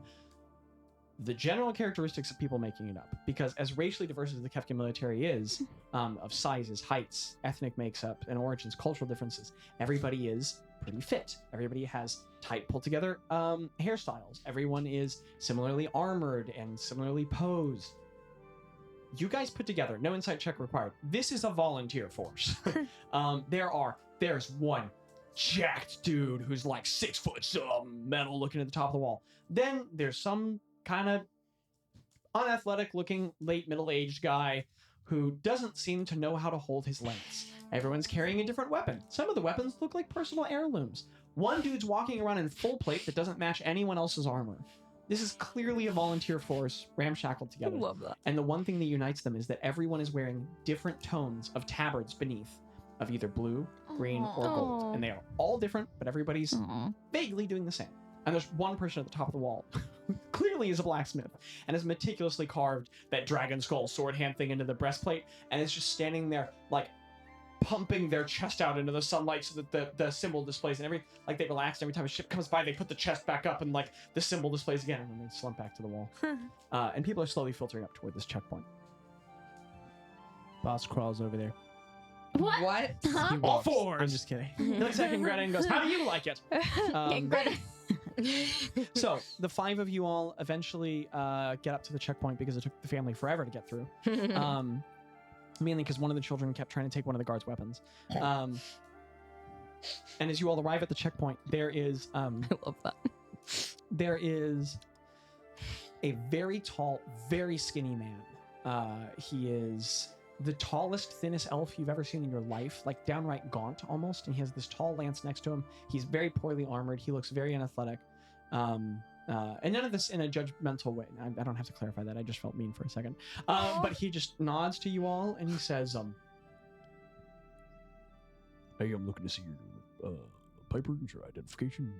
the general characteristics of people making it up. Because as racially diverse as the Kefkin military is, of sizes, heights, ethnic makeup, and origins, cultural differences, everybody is pretty fit. Everybody has tight, pulled together hairstyles. Everyone is similarly armored and similarly posed. You guys put together, no insight check required. This is a volunteer force. There's one jacked dude who's like 6 foot metal looking at the top of the wall. Then there's some kind of unathletic looking late middle-aged guy who doesn't seem to know how to hold his lance. Everyone's carrying a different weapon. Some of the weapons look like personal heirlooms. One dude's walking around in full plate that doesn't match anyone else's armor. This is clearly a volunteer force ramshackled together. I love that. And the one thing that unites them is that everyone is wearing different tones of tabards beneath, of either blue, green, or gold. Aw. And they are all different, but everybody's vaguely doing the same. And there's one person at the top of the wall who clearly is a blacksmith and has meticulously carved that dragon skull sword hand thing into the breastplate and is just standing there like pumping their chest out into the sunlight so that the symbol displays, and they relax, and every time a ship comes by they put the chest back up and like the symbol displays again, and then they slump back to the wall. And people are slowly filtering up toward this checkpoint. Bazz crawls over there. What? Huh? He All walks. fours. I'm just kidding. He looks at Gretta and goes, "How do you like it?" Greta. So the 5 of you all eventually get up to the checkpoint because it took the family forever to get through. Mainly because one of the children kept trying to take one of the guards' weapons. And as you all arrive at the checkpoint, there is I love that. there is a very tall, very skinny man. He is the tallest, thinnest elf you've ever seen in your life, like downright gaunt almost, and he has this tall lance next to him. He's very poorly armored. He looks very unathletic. And none of this in a judgmental way. I don't have to clarify that. I just felt mean for a second. But he just nods to you all and he says, "Hey, I'm looking to see your papers or identification.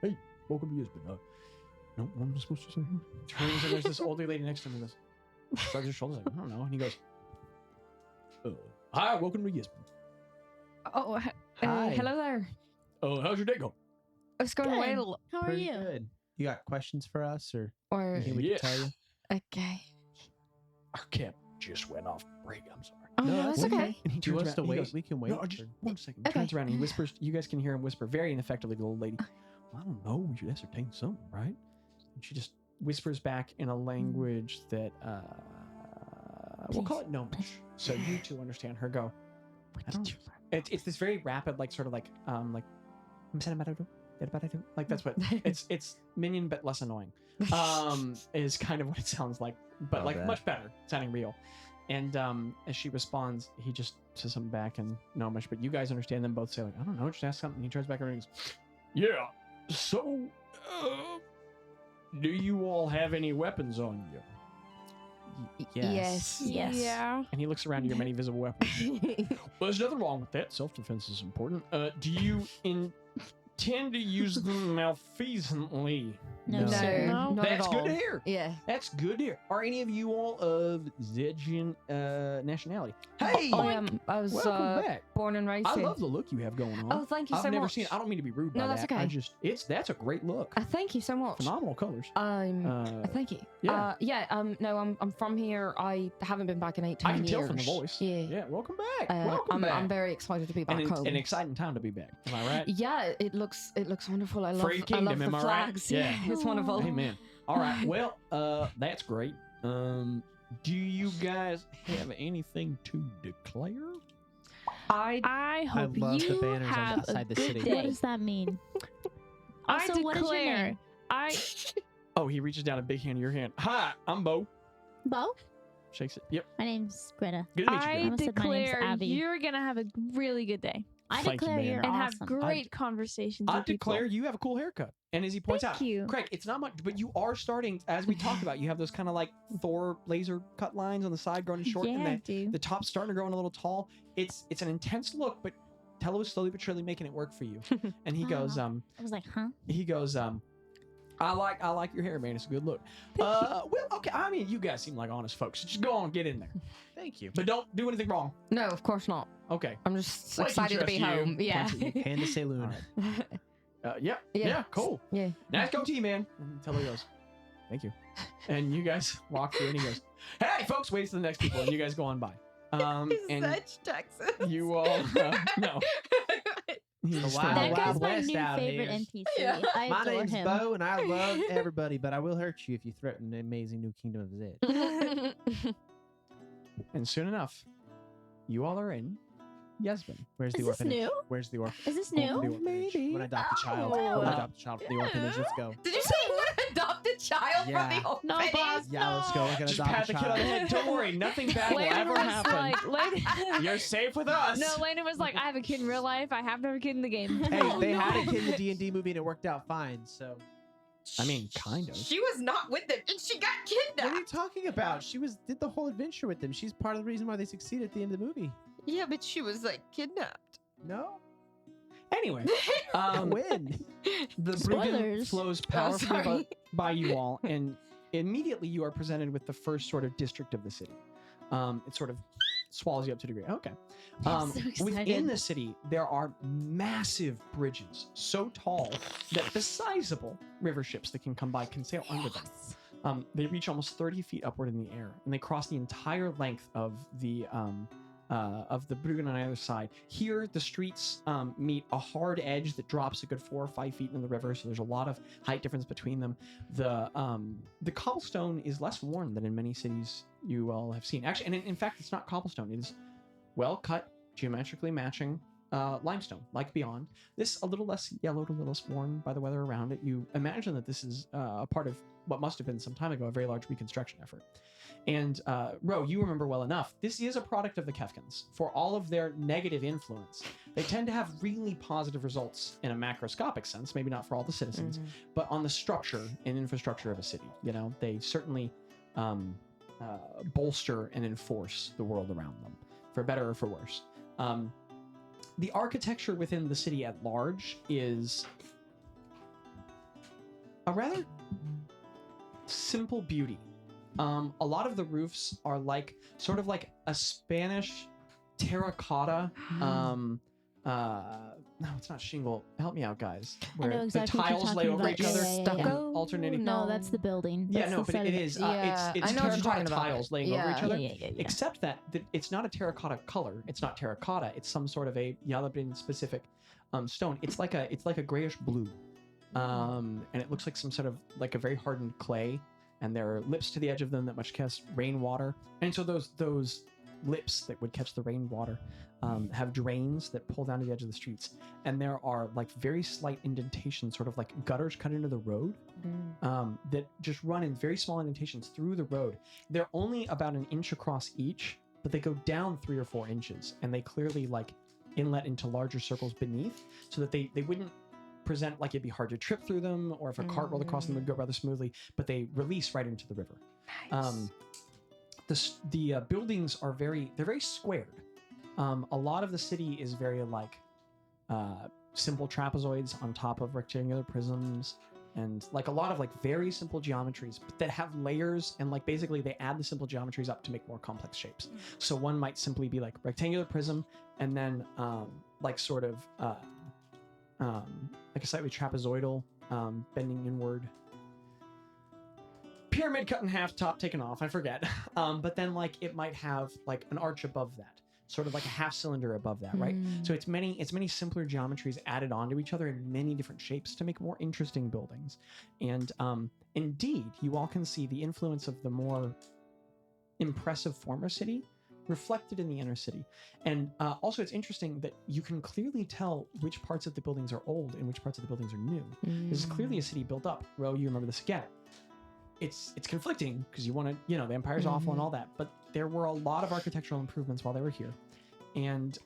Hey, welcome to Yezbun. No, what am I supposed to say?" Turns and there's this older lady next to him and goes, shrugs his shoulders like, "I don't know." And he goes, "Hi, welcome to Yezbun. Oh, Hi. hello there. How's your day going?" It's going Good. well. How are Pretty you? good. You got questions for us, or Or anything we Yes. can tell you? okay. Our camp just went off break. I'm sorry. Oh, No, no, that's that's okay. okay. And he Do you turns want us to around and he wait? goes, We can wait. "No, just or- 1 second." He Okay. turns around and he whispers. You guys can hear him whisper very ineffectively to the old lady. "Well, I don't know. We should ascertain something, right?" And she just whispers back in a language that we'll call it Gnomish, so you two understand her. Go. I don't. It's this very rapid, like sort of like like that's what it's minion but less annoying. Is kind of what it sounds like, but Love like that. much better, sounding real. And as she responds, he just says something back and no much, but you guys understand them both say like, I don't know, just ask something. He turns back around and goes, yeah, so do you all have any weapons on you? Yes. Yes. Yeah. And he looks around at your many visible weapons. Well, there's nothing wrong with that. Self-defense is important. Do you intend to use them malfeasantly? No, No. sir. No, not That's at good all. to hear. Yeah. That's good to hear. Are any of you all of Zegian nationality? Hey, I was welcome back. born and raised I here. love the look you have going on. Oh, thank you I've so never much. seen it. I don't mean to be rude No, by that's that. I okay. just, that's a great look. Thank you so much. Phenomenal colors. Thank you. yeah. No, I'm from here. I haven't been back in 18 I can years. tell from the voice. Yeah. Yeah, welcome back. Welcome I'm, back. I'm very excited to be back and home. an exciting time to be back. Am I right? Yeah, it looks wonderful. I love Free kingdom, I love am the I right? flags. Yeah. It's wonderful. Amen. All right. Well, that's great. Do you guys have anything to declare? I hope love the you banners have outside a the good city. day. What does that mean? I Also, what is your declare. name? I Oh, he reaches down a big hand in your hand. Hi, I'm Bo. Bo? Shakes it. Yep. My name's Greta. Good to meet you. I Greta. almost said my name's declare Abby. you're gonna have a really good day I Thank you, declare man. you're and awesome. have great conversations. I with people. declare you have a cool haircut. And as he points Thank out, you. Craig, it's not much, but you are starting, as we talked about, you have those kind of like Thor laser cut lines on the side growing short, Yeah, and dude. the top's starting to grow in a little tall. It's an intense look, but Tello is slowly but surely making it work for you. And he goes, I was like, huh? I like your hair, man. It's a good look. Well, okay. I mean, you guys seem like honest folks. So just go on, get in there. Thank you. But don't do anything wrong. No, of course not. Okay. I'm just Well, I can excited to be trust you. home. Yeah. Panda Saloon. Yeah, cool. Yeah. Nice goatee, man. And Tello goes, thank you. And you guys walk through and he goes, hey, folks, wait for the next people. And you guys go on by. And Texas. you all, no. He's The just Wild That Wild guy's my West new out favorite here. NPC. Yeah. I My adore name's him. Bo, and I love everybody, but I will hurt you if you threaten the amazing new kingdom of Zed. And soon enough, you all are in Yezbun. Where's the Is this orphanage? new? Where's the orphanage? Is this The new? orphanage. Maybe. When I adopt a child. Oh. When I adopt a child from the orphanage. Let's go. Did you say you want to adopt a child Yeah. from the orphanage? No, Bazz, Yeah, let's go. We're gonna Just adopt pat a the kid on the child. head. Don't worry, nothing bad will Landon ever was happen. like, Landon, You're safe with us. no, Landon was like, I have a kid in real life. I have no kid in the game. Hey, they had a kid in the D&D movie and it worked out fine. So I mean, kind of. She was not with them, and she got what are you kidnapped. talking about? She did the whole adventure with them. She's part of the reason why they succeeded at the end of the movie. Yeah, but she was like kidnapped. No. Anyway, When? the Bruggen Spoilers. flows powerfully sorry. by you all, and immediately you are presented with the first sort of district of the city. It sort of swallows you up to a degree. Okay. I'm so Within excited. the city, there are massive bridges so tall that the sizable river ships that can come by can sail under them. They reach almost 30 feet upward in the air, and they cross the entire length of the Bruggen on either side. Here, the streets meet a hard edge that drops a good 4 or 5 feet into the river, so there's a lot of height difference between them. The cobblestone is less worn than in many cities you all have seen. Actually, and in fact, it's not cobblestone. It is well cut, geometrically matching limestone, like beyond. This a little less yellowed, a little less worn by the weather around it. You imagine that this is a part of what must have been some time ago a very large reconstruction effort. And Ro, you remember well enough, this is a product of the Kefkins. For all of their negative influence, they tend to have really positive results in a macroscopic sense, maybe not for all the citizens, but on the structure and infrastructure of a city. You know, they certainly bolster and enforce the world around them, for better or for worse. The architecture within the city at large is a rather simple beauty. A lot of the roofs are like sort of like a Spanish terracotta. No, it's not shingle. Help me out, guys. I know Where exactly the what you're tiles lay talking over about. each Yeah, other, yeah, yeah, Stucco? alternating. No, that's the building. Yeah, That's no, the but side it of is. Yeah, It's I know what you're terracotta talking about. tiles laying over each Yeah. other. Yeah. Except that it's not a terracotta color. It's not terracotta. It's some sort of a Yalabin specific stone. It's like a grayish blue, and it looks like some sort of like a very hardened clay. And there are lips to the edge of them that much cast rainwater. And so those lips that would catch the rainwater, have drains that pull down to the edge of the streets, and there are like very slight indentations, sort of like gutters cut into the road, that just run in very small indentations through the road. They're only about an inch across each, but they go down 3 or 4 inches, and they clearly like inlet into larger circles beneath, so that they wouldn't present like it'd be hard to trip through them, or if a cart rolled across them, it would go rather smoothly, but they release right into the river. Nice. The buildings are they're very squared. A lot of the city is very like simple trapezoids on top of rectangular prisms, and like a lot of like very simple geometries, but that have layers, and like basically they add the simple geometries up to make more complex shapes. So one might simply be like rectangular prism, and then like sort of like a slightly trapezoidal, bending inward. Pyramid cut in half, top taken off, I forget. But then like it might have like an arch above that, sort of like a half cylinder above that, right? So it's many simpler geometries added onto each other in many different shapes to make more interesting buildings. And indeed, you all can see the influence of the more impressive former city reflected in the inner city. And also it's interesting that you can clearly tell which parts of the buildings are old and which parts of the buildings are new. This is clearly a city built up. Ro, you remember this again. It's conflicting because you want to, you know, the empire's awful and all that, but there were a lot of architectural improvements while they were here. And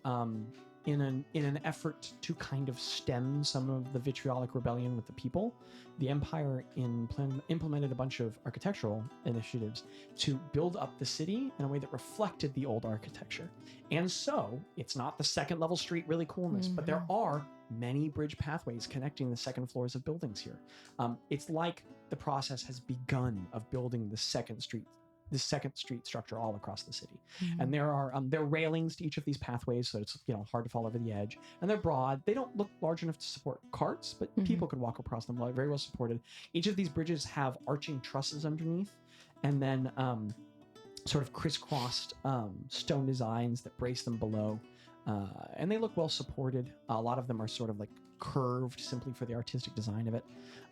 in an effort to kind of stem some of the vitriolic rebellion with the people, the empire implemented a bunch of architectural initiatives to build up the city in a way that reflected the old architecture. And so it's not the second level street really coolness, but there are many bridge pathways connecting the second floors of buildings here. It's like the process has begun of building the second street structure all across the city. And there are railings to each of these pathways, so it's, you know, hard to fall over the edge, and they're broad. They don't look large enough to support carts, but people could walk across them, very well supported. Each of these bridges have arching trusses underneath, and then sort of crisscrossed stone designs that brace them below, and they look well supported. A lot of them are sort of like curved simply for the artistic design of it,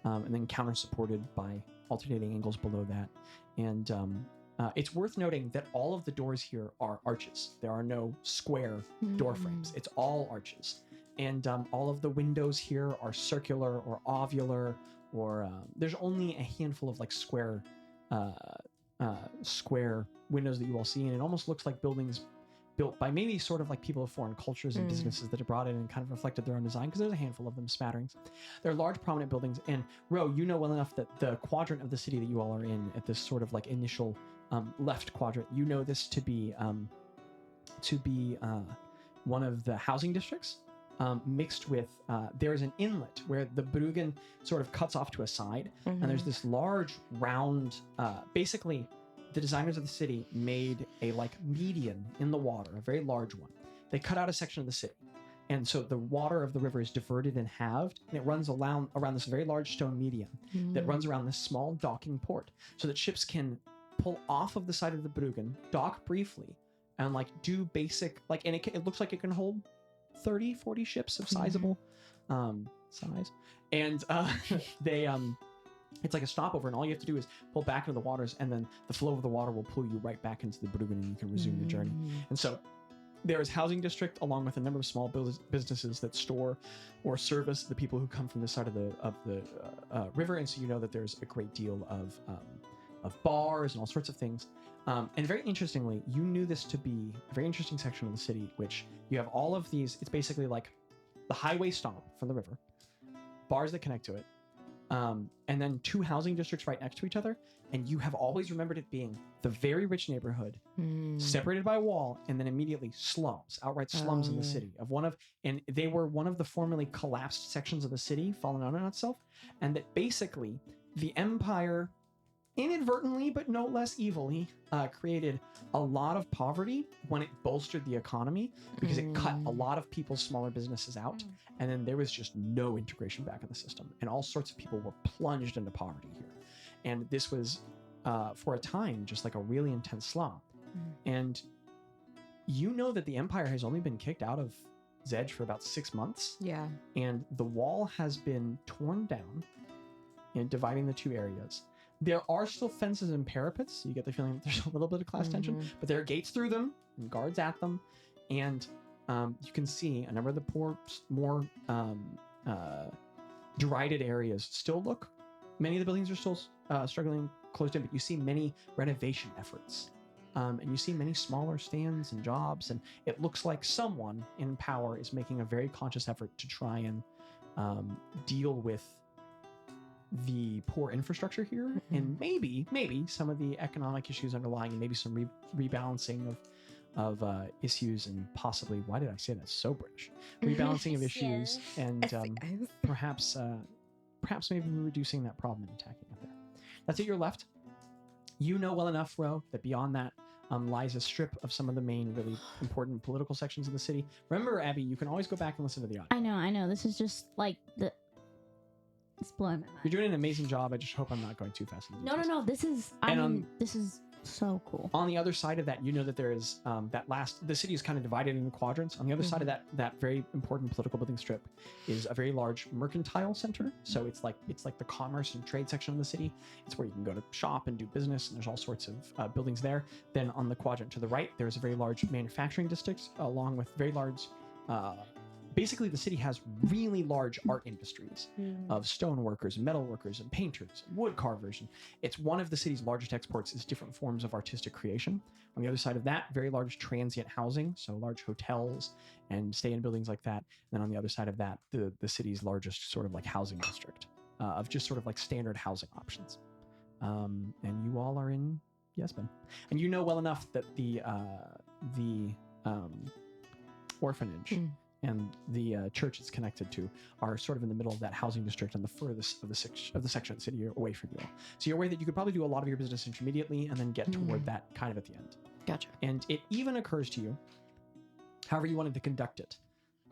and then counter supported by alternating angles below that. And it's worth noting that all of the doors here are arches. There are no square door frames. It's all arches. And all of the windows here are circular or ovular, or there's only a handful of like square windows that you all see. And it almost looks like buildings built by maybe sort of like people of foreign cultures and businesses that have brought in and kind of reflected their own design, because there's a handful of them, smatterings. They're large, prominent buildings. And Ro, you know well enough that the quadrant of the city that you all are in, at this sort of like initial left quadrant, you know this to be one of the housing districts, mixed with there's an inlet where the Bruggen sort of cuts off to a side, and there's this large round, basically the designers of the city made a like median in the water, a very large one. They cut out a section of the city, and so the water of the river is diverted and halved, and it runs around this very large stone median that runs around this small docking port, so that ships can pull off of the side of the Bruggen, dock briefly, and like do basic, like, and it looks like it can hold 30-40 ships of sizable size, and they it's like a stopover, and all you have to do is pull back into the waters, and then the flow of the water will pull you right back into the Bruggen, and you can resume your journey. And so there is housing district, along with a number of small businesses that store or service the people who come from this side of the river. And so you know that there's a great deal of bars and all sorts of things. And very interestingly, you knew this to be a very interesting section of the city, which you have all of these. It's basically like the highway stop from the river, bars that connect to it, and then two housing districts right next to each other. And you have always remembered it being the very rich neighborhood, separated by a wall, and then immediately slums, outright slums in the city. And they were one of the formerly collapsed sections of the city, fallen on itself, and that basically the empire, inadvertently but no less evilly, created a lot of poverty when it bolstered the economy, because it cut a lot of people's smaller businesses out, and then there was just no integration back in the system, and all sorts of people were plunged into poverty here. And this was, for a time, just like a really intense slum. And you know that the empire has only been kicked out of Zedge for about 6 months. Yeah. And the wall has been torn down and dividing the two areas. There are still fences and parapets, so you get the feeling that there's a little bit of class tension, but there are gates through them and guards at them, and you can see a number of the more derided areas still look. Many of the buildings are still struggling closed in, but you see many renovation efforts. And you see many smaller stands and jobs, and it looks like someone in power is making a very conscious effort to try and deal with the poor infrastructure here, and maybe some of the economic issues underlying, and maybe some rebalancing of issues, and possibly, why did I say that so British? Rebalancing of issues, and perhaps maybe reducing that problem and attacking it there. That's at your left. You know well enough, Ro, that beyond that lies a strip of some of the main really important political sections of the city. Remember, Abby, you can always go back and listen to the audio. I know. This is just like it's blowing my mind. You're doing an amazing job. I just hope I'm not going too fast. No. This is this is so cool. On the other side of that, you know that there is the city is kind of divided into quadrants. On the other side of that very important political building strip is a very large mercantile center. So it's like the commerce and trade section of the city. It's where you can go to shop and do business, and there's all sorts of buildings there. Then on the quadrant to the right, there's a very large manufacturing district, along with very large basically the city has really large art industries of stone workers, metal workers, and painters, and wood carvers. And it's one of the city's largest exports is different forms of artistic creation. On the other side of that, very large transient housing, so large hotels and stay in buildings like that. And then on the other side of that, the city's largest sort of like housing district of just sort of like standard housing options. And you all are in Yezbun. And you know well enough that the orphanage and the church it's connected to are sort of in the middle of that housing district on the furthest of the section of the city away from you all. So you're aware that you could probably do a lot of your business intermediately and then get toward that kind of at the end. Gotcha. And it even occurs to you, however you wanted to conduct it,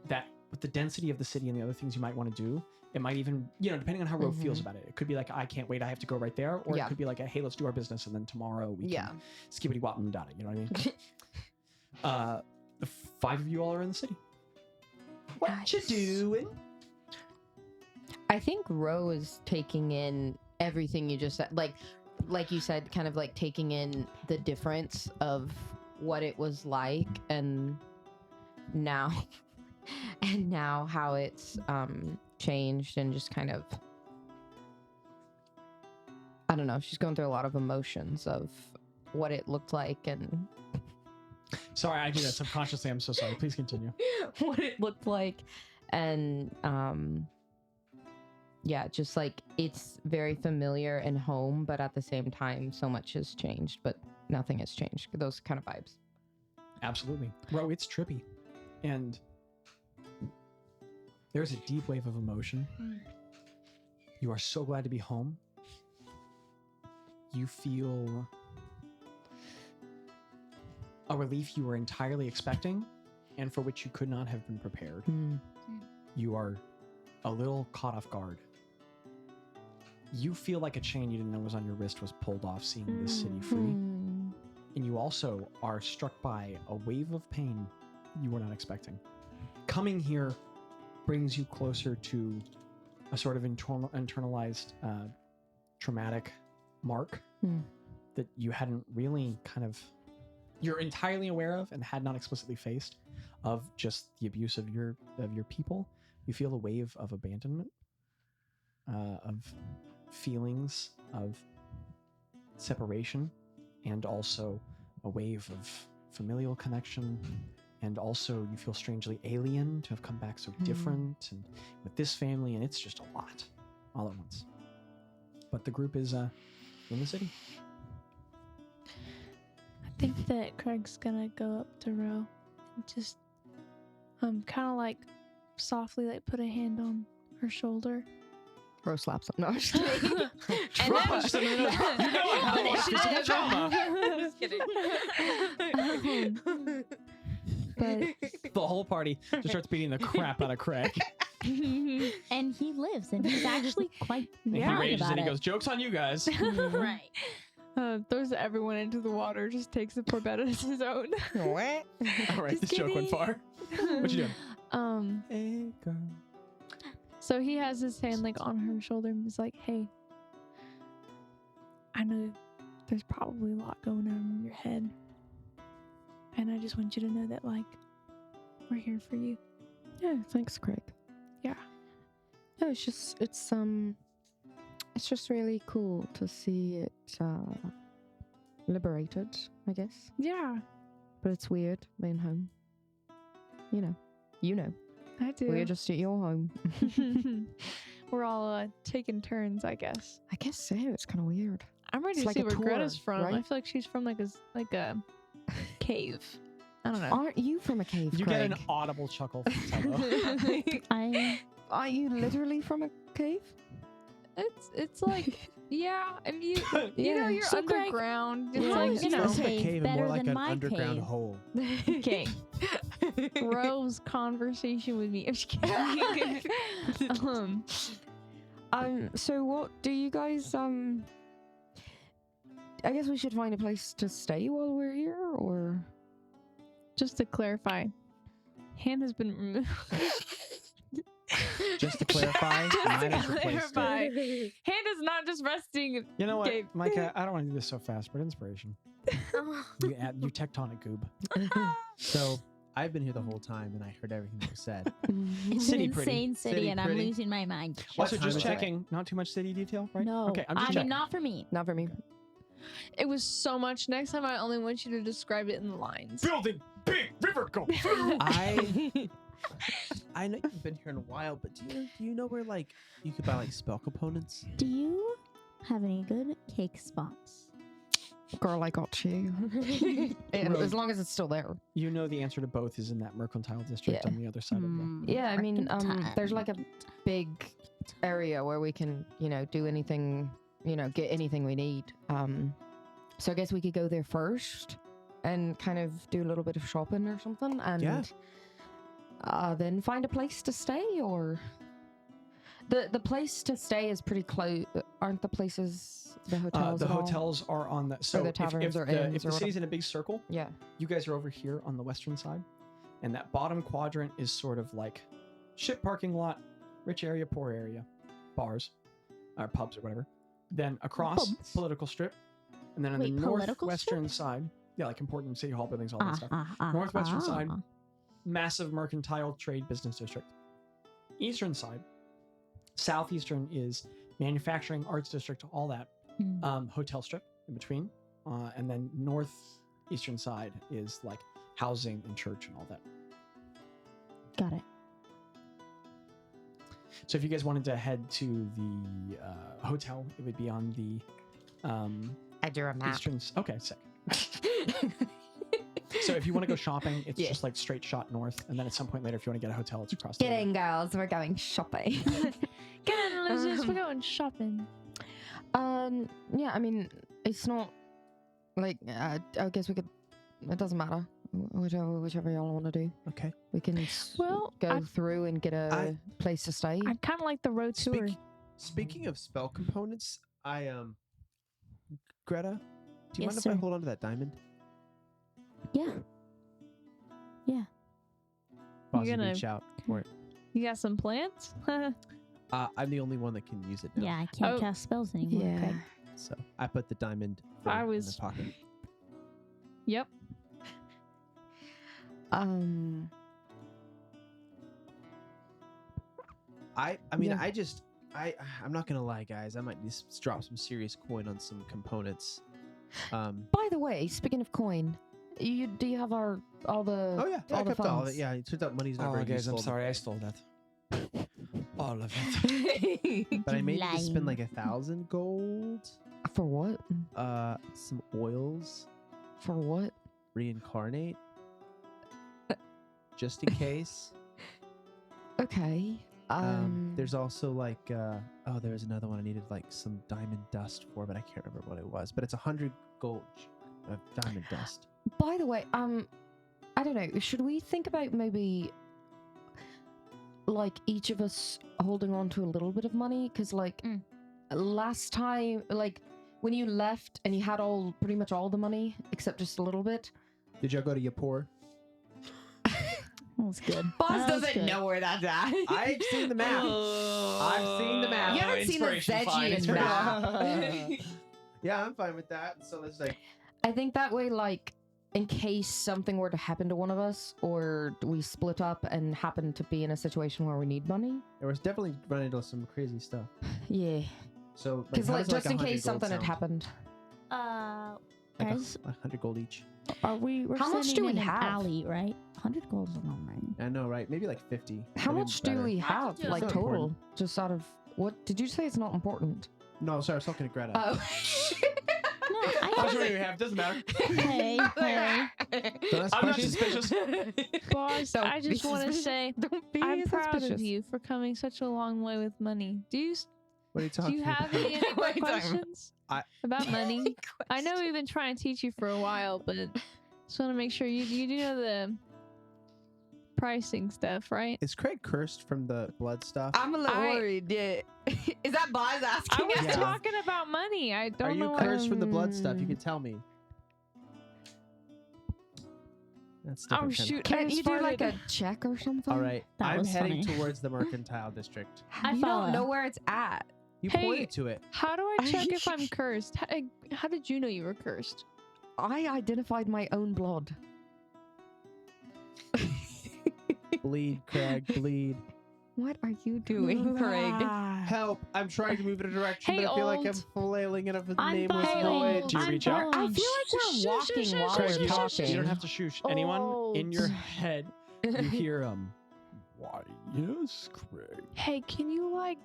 that with the density of the city and the other things you might want to do, it might even, depending on how Ro feels about it, it could be like, I can't wait, I have to go right there. Or it could be like, hey, let's do our business and then tomorrow we can skibbity wop and dada, you know what I mean? The 5 of you all are in the city. What you doing? I think Ro is taking in everything you just said. Like you said, kind of like taking in the difference of what it was like and now how it's changed, and just kind of, I don't know, she's going through a lot of emotions of what it looked like. And sorry, I do that subconsciously. I'm so sorry. Please continue. What it looked like. And just like it's very familiar and home, but at the same time, so much has changed, but nothing has changed. Those kind of vibes. Absolutely. Bro, it's trippy. And there's a deep wave of emotion. You are so glad to be home. You feel a relief you were entirely expecting and for which you could not have been prepared. You are a little caught off guard. You feel like a chain you didn't know was on your wrist was pulled off seeing this city free. And you also are struck by a wave of pain you were not expecting. Coming here brings you closer to a sort of internalized traumatic mark that you hadn't really you're entirely aware of and had not explicitly faced, of just the abuse of your people. You feel a wave of abandonment, of feelings of separation, and also a wave of familial connection. And also you feel strangely alien to have come back so different and with this family, and it's just a lot all at once. But the group is in the city. I think that Craig's gonna go up to Ro and just kind of like softly like put a hand on her shoulder. Ro slaps him. No, I'm just kidding. Trauma. I'm just kidding. But The whole party just starts beating the crap out of Craig. And he lives, and he's actually quite And he proud rages about and he it. goes, "Joke's on you guys." Right. throws everyone into the water, just takes the poor bed as his own. All right, Just this joke went kidding. far. What you doing? Hey, girl. So he has his hand like on her shoulder and he's like, "Hey, I know there's probably a lot going on in your head. And I just want you to know that, like, we're here for you. Yeah, thanks, Craig. Yeah. No, it's just really cool to see it liberated, I guess. Yeah, But it's weird being home. You know. I do. We're just at your home. We're all taking turns, I guess. I guess so. It's kind of weird. I'm ready It's to like see a where tour, Gretta's from. right? I feel like she's from like a cave. I don't know. Aren't you from a cave, You Craig? get an audible chuckle from Tello. Are you literally from a cave? It's like yeah, I mean you know you're So, Greg, underground. how It's like is you your know. It's like a cave cave and more better like than an my underground cave? hole. Okay. Rose conversation with me. I'm just kidding. So what do you guys I guess we should find a place to stay while we're here, or Just to clarify, hand has been removed. Just to clarify, mine is replaced. clarify. Hand is not just resting. You know what, Okay. Micah? I don't want to do this so fast, but inspiration. You tectonic goob. So I've been here the whole time and I heard everything that was said. It's City an pretty. insane city, City and I'm pretty. losing my mind. Also, time just is it? checking. Not too much city detail, right? No, Okay, I'm just I mean checking. not for me. not for me. It was so much. Next time, I only want you to describe it in lines. Building big river go. I know you've been here in a while, but do you know where like you could buy like spell components? Do you have any good cake spots? Girl, I got you. And as long as it's still there. You know the answer to both is in that mercantile district Yeah. on the other side of the. Yeah, I mean, there's like a Mercantile. big area where we can, do anything, get anything we need. So I guess we could go there first and kind of do a little bit of shopping or something, and then find a place to stay. Or the place to stay is pretty close. Aren't the places the hotels? The at all? hotels are on the so the if- taverns if or the, inns if or the city's whatever. in a big circle, Yeah. you guys are over here on the western side, and that bottom quadrant is sort of like ship parking lot, rich area, poor area, bars, or pubs or whatever. Then across Pubs. political strip, and then on Wait, the political northwestern side, yeah, like important city hall buildings, all that stuff. Northwestern side, massive mercantile trade business district. Eastern side, southeastern is manufacturing, arts district, all that. Hotel strip in between, and then northeastern side is like housing and church and all that. Got it. So if you guys wanted to head to the hotel, it would be on the I drew a eastern. Okay, sick. So if you want to go shopping, it's Yeah. just like straight shot north, and then at some point later, if you want to get a hotel, it's across. the Get river. in, girls. We're going shopping. Get in, Lesage. We're going shopping. Yeah, I mean, it's not like I guess we could. It doesn't matter. Whichever y'all want to do. Okay. We can Well, go I- through and get a place to stay. I kind of like the road tour. Speaking of spell components, Gretta, do you Yes, mind if sir. I hold on to that diamond? Yeah. Boss, gonna- reach out for it. You got some plants? I'm the only one that can use it now. Yeah, I can't Oh. cast spells anymore. yeah. Craig. So I put the diamond I in was- my pocket. Yep. I mean, Yeah. I'm not gonna lie, guys. I might just drop some serious coin on some components. By the way, speaking of coin, do you have all the Oh yeah, all I the kept all of funds? it. Yeah, it turns out money's not Oh, very guys, I'm useful. sorry, I stole that. All of it. But I made you spend Lying. like 1,000 gold. For what? Some oils, For what? reincarnate, just in case. Okay. There's also like there was another one I needed like some diamond dust for, but I can't remember what it was. But it's 100 gold of diamond dust. By the way, I don't know. Should we think about maybe like each of us holding on to a little bit of money? Because like last time, like when you left and you had pretty much all the money except just a little bit. Did y'all go to Yapor? That was good. Bazz That was good. know where that's at. I've seen the map. I've seen the map. You haven't seen the Inspiration Zedgy fine, in inspiration that. Yeah, I'm fine with that. So let's like, I think that way, like, in case something were to happen to one of us, or we split up and happen to be in a situation where we need money. there was definitely running into some crazy stuff. Yeah. So Because, how like, does, just in 100 case gold something had sound? happened. Like Guys, 100 gold each. Are we? We're How much sitting do we in an have? alley, right? 100 gold is a lot, right? I know, right? Maybe like 50. How That'd be much do better. we Not have, to do like, it. total? Important. Just out of... What? Did you say it's not important? No, sorry, I was talking to Greta. Oh. No, I'm I sure you have. Doesn't matter. Hey, hey. Don't ask I'm not questions. suspicious. Boss, Don't I be just want to suspicious. say Don't be I'm proud suspicious. of you for coming such a long way with money. What are you Do talking you have about? any other What are you talking about? questions I- about money? I know we've been trying to teach you for a while, but just want to make sure you do know the pricing stuff, right? Is Craig cursed from the blood stuff? I'm a little I- worried. Yeah. Is that Bazz I asking was us? Yeah. talking about money. I don't Are you know. cursed from the blood stuff? You Um, can tell me. That's Oh different. shoot! I Can't just you do like a farted. check or something? All right, That I'm was heading funny. towards the mercantile district. I You follow. don't know where it's at. You Hey. pointed to it. How do I check if I'm cursed? How did you know you were cursed? I identified my own blood. Bleed, Craig, bleed. What are you doing, Craig? Help! I'm trying to move in a direction, Hey, but I feel like I'm old. flailing in a I'm nameless following. void. Do you I'm reach out? following. I feel like we're Shush, walking shush, while shush, we're shush, shush, talking. You don't have to shoosh anyone in your head. You hear why yes, Craig. Hey, can you like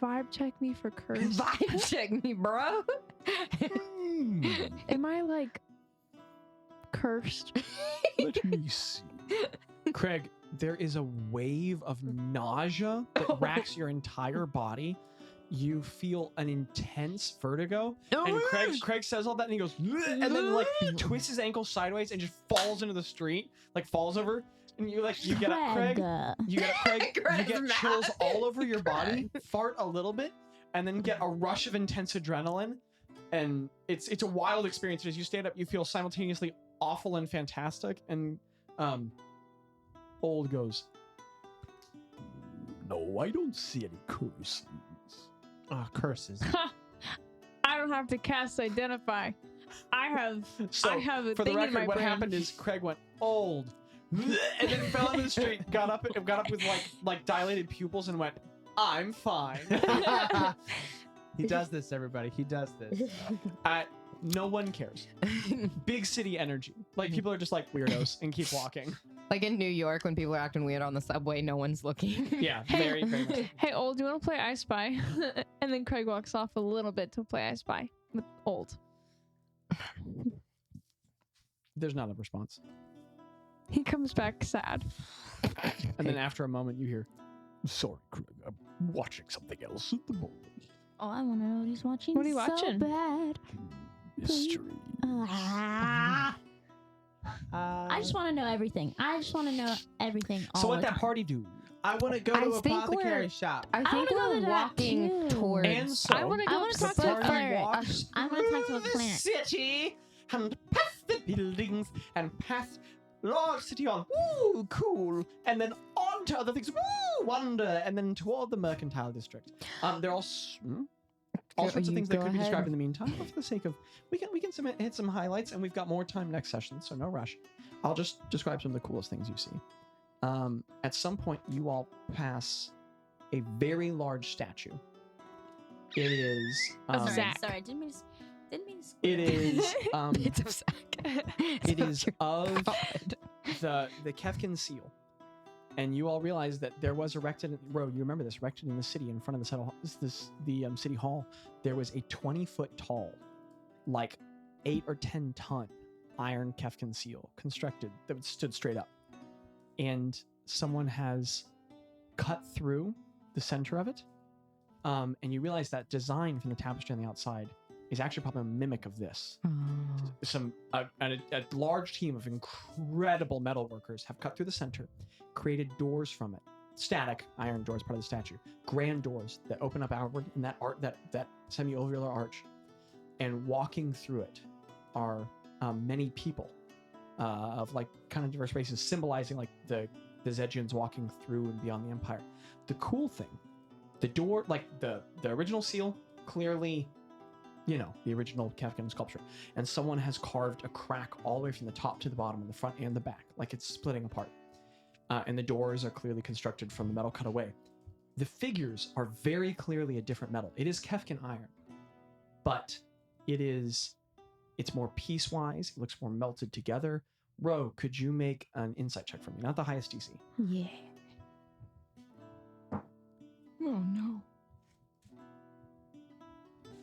vibe check me for curse? Vibe check me, bro. Am I like cursed? Let me see. Craig, there is a wave of nausea that racks your entire body. You feel an intense vertigo. And Craig says all that and he goes, "Bleh," and then like twists his ankle sideways and just falls into the street, like falls over. And you get up, Craig. You get up, Craig. You Craig's get mad. chills all over your body, fart a little bit, and then get a rush of intense adrenaline. And it's a wild experience. And as you stand up, you feel simultaneously awful and fantastic. And Old goes, "No, I don't see any curses." Ah, curses. I don't have to cast identify. I have So, I have a for the thing in my record, what brain. happened is Craig went old, and then fell into the street, got up with like dilated pupils, and went, "I'm fine." He does this, everybody. He does this. No one cares. Big city energy. Like people are just like weirdos and keep walking. Like in New York, when people are acting weird on the subway, no one's looking. Yeah, very, very much. Hey, Old, do you want to play I Spy? And then Craig walks off a little bit to play I Spy with Old. There's not a response. He comes back sad. And then after a moment, you hear, "Sorry, Craig, I'm watching something else at the moment. Oh, I want to know what he's watching. What are you so watching? Bad. Mystery." I just want to know everything. I just want to know everything. So all what the that time. party do? I want to go I to think apothecary we're- shop. I think wanna go we're to that walking too. towards. And so I want to go wanna to talk the to a party. cleric. walks I wanna talk to a through the cleric. city and past the buildings and past large city hall. Woo, cool. And then on to other things. Woo, wonder. And then toward the mercantile district. There are all sorts of things that Go could be described ahead. in the meantime. But for the sake of, we can hit some highlights, and we've got more time next session, so no rush. I'll just describe some of the coolest things you see. At some point, you all pass a very large statue. It is. Of Sorry, Zach. sorry, didn't mean to It is. It's of Zach. It is of the Kefkin seal, and you all realize that there was erected. You remember this? Erected in the city in front of the city hall. There was a 20-foot tall, like 8 or 10 ton iron Kefkin seal constructed that stood straight up, and someone has cut through the center of it, and you realize that design from the tapestry on the outside is actually probably a mimic of this. A large team of incredible metal workers have cut through the center, created doors from it, static iron doors, part of the statue, grand doors that open up outward in that that semi-ovular arch, and walking through it are many people of like kind of diverse races, symbolizing like the Zegians walking through and beyond the empire. The cool thing, the door, like the original seal, clearly you know, the original Kefkin sculpture. And someone has carved a crack all the way from the top to the bottom, in the front and the back, like it's splitting apart. And the doors are clearly constructed from the metal cut away. The figures are very clearly a different metal. It is Kefkin iron, but it's more piecewise. It looks more melted together. Ro, could you make an insight check for me? Not the highest DC. Yeah. Oh no.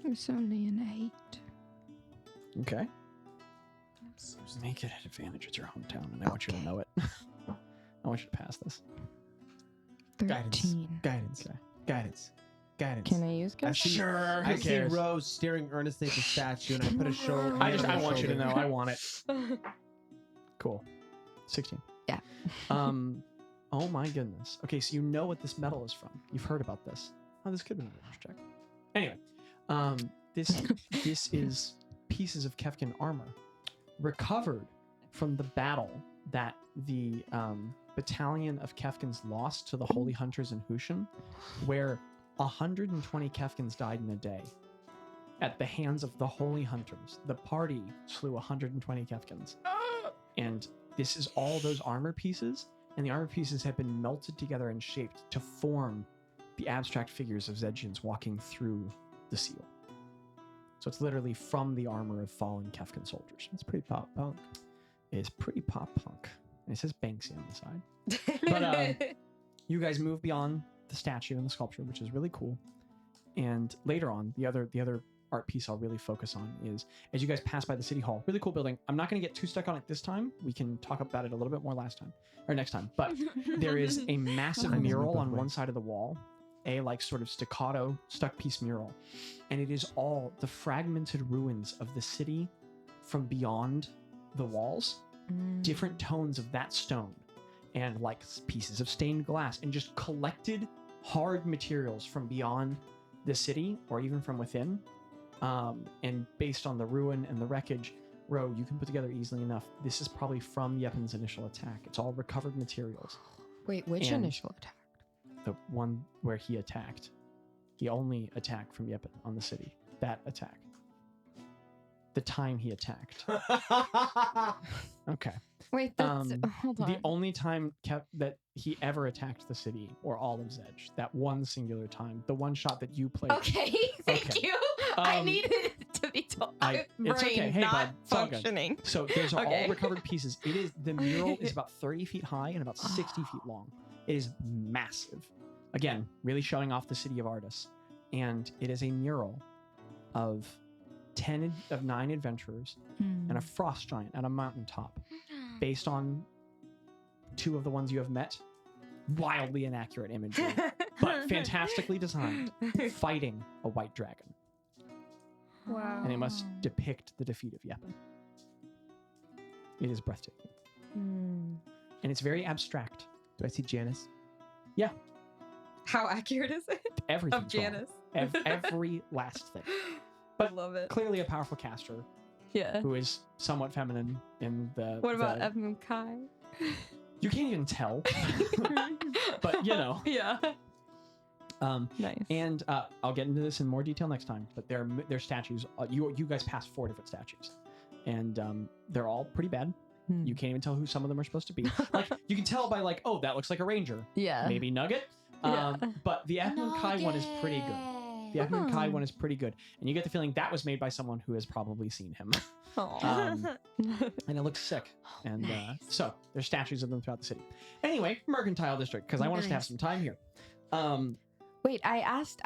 It's only an 8. Okay. Make it an advantage. It's your hometown, and I want you to know it. I want you to pass this. 13. Guidance. Can I use guidance? Sure. I see Rose staring earnestly at the statue, and I put a shoulder. I want you to know. I want it. Cool. 16. Yeah. Oh my goodness. Okay, so you know what this metal is from. You've heard about this. Oh, this could be an advantage check. Anyway, this is pieces of Kefkin armor recovered from the battle that the battalion of Kefkins lost to the Holy Hunters in Hushan, where 120 Kefkins died in a day at the hands of the Holy Hunters. The party slew 120 Kefkins. And this is all those armor pieces, and the armor pieces have been melted together and shaped to form the abstract figures of Zedjians walking through the seal. So it's literally from the armor of fallen Kefkin soldiers. It's pretty pop punk. It's pretty pop punk. And it says Banksy on the side. But you guys move beyond the statue and the sculpture, which is really cool. And later on, the other art piece I'll really focus on is as you guys pass by the city hall. Really cool building. I'm not going to get too stuck on it this time. We can talk about it a little bit more next time. But there is a massive mural on one side of the wall, a like sort of staccato stuck piece mural, and it is all the fragmented ruins of the city from beyond the walls. Different tones of that stone and like pieces of stained glass and just collected hard materials from beyond the city or even from within. And based on the ruin and the wreckage, Ro, you can put together easily enough. This is probably from Yepin's initial attack. It's all recovered materials. Wait, which And initial attack? The one where he attacked. The only attack from Yepin on the city. That attack. The time he attacked. Okay. Wait, that's hold on. The only time that he ever attacked the city or all of Zedge, that one singular time, the one shot that you played. Okay, thank you. I needed it to be told. My brain it's okay. Hey, not bud, it's all good. functioning. So there's Okay. all recovered pieces. The mural is about 30 feet high and about 60 feet long. It is massive. Again, really showing off the city of Artis. And it is a mural of 9 adventurers and a frost giant at a mountaintop, based on 2 of the ones you have met. Wildly inaccurate imagery, but fantastically designed, fighting a white dragon. Wow. And it must depict the defeat of Yepin. It is breathtaking. And it's very abstract. Do I see Janice? Yeah. How accurate is it? Everything. Of Janice. Every last thing. I love it. Clearly a powerful caster Yeah. who is somewhat feminine in the... What about Evan Kai? You can't even tell. But, you know. Yeah. Nice. And I'll get into this in more detail next time, but they're statues. You guys passed 4 different statues. And they're all pretty bad. You can't even tell who some of them are supposed to be. Like, you can tell by like, oh, that looks like a ranger. Yeah. Maybe Nugget. Yeah. But the Evan Kai one is pretty good. The Evan Kai one is pretty good. And you get the feeling that was made by someone who has probably seen him. And it looks sick. And so there's statues of them throughout the city. Anyway, Mercantile District, because I want us to have some time here. Wait, I asked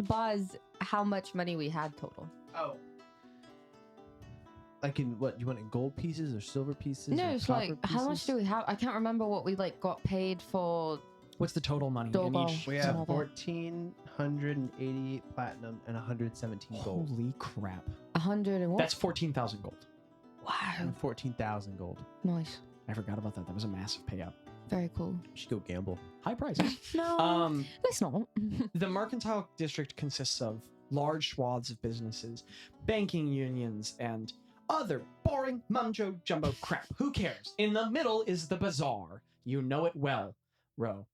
Bazz how much money we had total. Oh. Like in what? You want in gold pieces or silver pieces? No, or it's copper like how much pieces? do we have? I can't remember what we like got paid for. What's the total money in Dobo. each? We have Double. 1,480 platinum and 117 gold. Holy crap. 100 and what? That's 14,000 gold. wow. And 14,000 gold. Nice. I forgot about that. That was a massive payout. Very cool. You should go gamble. High prices. No, let's not. The Mercantile District consists of large swaths of businesses, banking unions, and other boring mumbo jumbo crap. Who cares? In the middle is the bazaar. You know it well, Ro.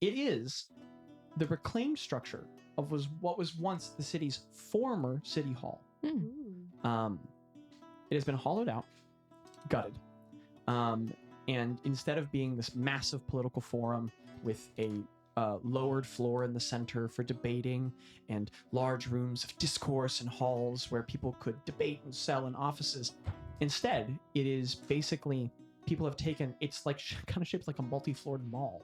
It is the reclaimed structure of what was once the city's former city hall. It has been hollowed out, gutted, and instead of being this massive political forum with a lowered floor in the center for debating and large rooms of discourse and halls where people could debate and sell in offices, instead it is basically people have taken it's like kind of shaped like a multi-floored mall,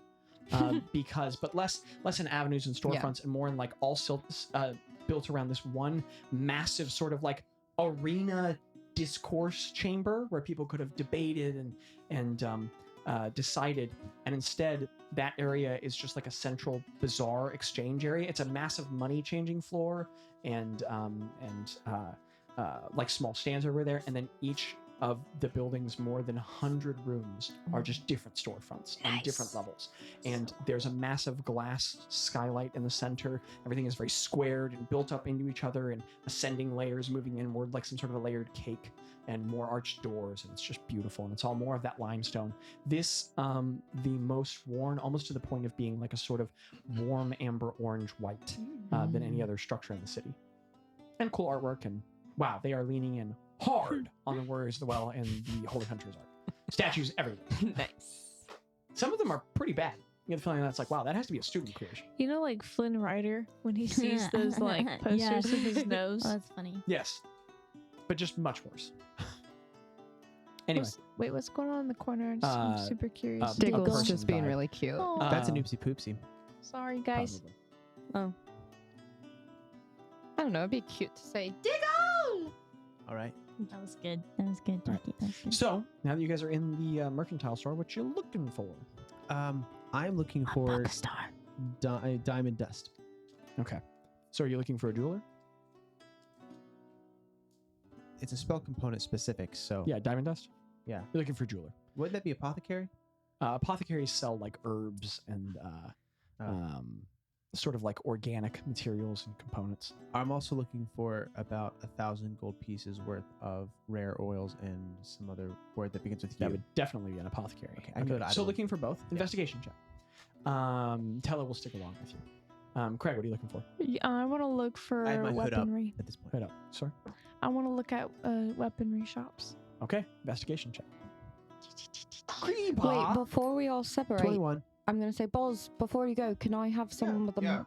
but less in avenues and storefronts and more in like all built around this one massive sort of like arena discourse chamber where people could have debated and decided, and instead that area is just like a central bazaar exchange area. It's a massive money changing floor and like small stands over there, and then each of the building's more than 100 rooms are just different storefronts on different levels. And there's a massive glass skylight in the center. Everything is very squared and built up into each other and ascending layers moving inward like some sort of a layered cake, and more arched doors, and it's just beautiful, and it's all more of that limestone. This, the most worn, almost to the point of being like a sort of warm amber orange white than any other structure in the city. And cool artwork, and wow, they are leaning in hard on the Warriors of the Well and the Holy Hunters art. Statues everywhere. Nice. Some of them are pretty bad. You get the feeling that's like, wow, that has to be a student creation. You know, like Flynn Rider when he sees those like posters Yes. of his nose. Oh, that's funny. Yes, but just much worse. Anyway, Wait, what's going on in the corner? I'm super curious. Diggle's person just being died. really cute. Oh, That's an oopsie poopsie. sorry, guys. probably. I don't know. It'd be cute to say Diggle. All right. That was good. That was good, All right. Jackie. That was good. So now that you guys are in the mercantile store, what you looking for? I'm looking A for buck star. diamond dust. Okay. So are you looking for a jeweler? It's a spell component specific, so Yeah, diamond dust. Yeah. You're looking for a jeweler. Wouldn't that be apothecary? Apothecaries sell like herbs and sort of like organic materials and components. I'm also looking for about 1,000 gold pieces worth of rare oils and some other word that begins with That U. would definitely be an apothecary. Okay, I can go to So either looking for both. Investigation check. Tella will stick along with you. Craig, what are you looking for? I want to look for I have my hood up weaponry. at this point. Head up. Sorry. I want to look at weaponry shops. Okay. Investigation check. Wait, before we all separate, 21. I'm gonna say, Bazz, before you go, can I have some of the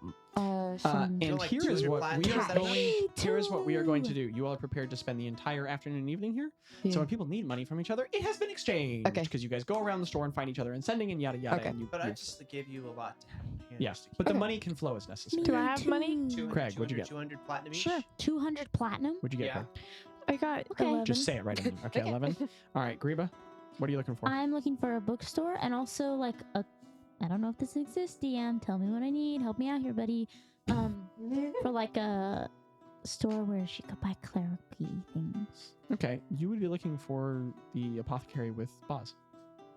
some And like here is 200 what we platinum, are is that going. Me Here is what we are going to too. do. You all are prepared to spend the entire afternoon and evening here. Yeah. So when people need money from each other, it has been exchanged. Okay. Because you guys go around the store and find each other and sending and yada yada. Okay. And you, But I you- just gave you a lot to have on hand. yes. just to But the Okay. money can flow as necessary. Do I have money? 200, Craig, what'd you get? 200 platinum each? Sure. 200 platinum. What'd you get? Yeah. Craig? I got Okay. 11. Just say it right. In there. Okay, 11. All right, Greba, what are you looking for? I'm looking for a bookstore and also like a. I don't know if this exists, DM. Tell me what I need. Help me out here, buddy. For like a store where she could buy clericy things. Okay, you would be looking for the apothecary with Bazz.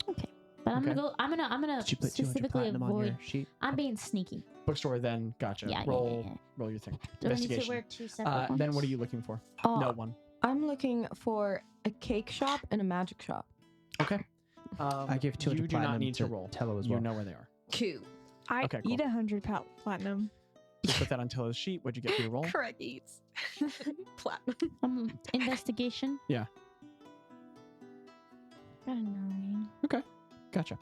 Okay. But I'm Okay. gonna go. I'm gonna Did you put 200 specifically platinum on avoid. your sheet? I'm being sneaky. Bookstore, then gotcha. Yeah, roll, yeah. roll your thing. Do I need to Investigation. wear two separate ones? Then what are you looking for? No one. I'm looking for a cake shop and a magic shop. Okay. I give 200 You do platinum not need to to roll. Tello as You well. know where they are. Cute. I Okay, cool. eat 100 platinum. Just put that on Tella's sheet. What'd you get for your roll? Craig eats platinum. Investigation. Yeah. Got a 9. Gotcha.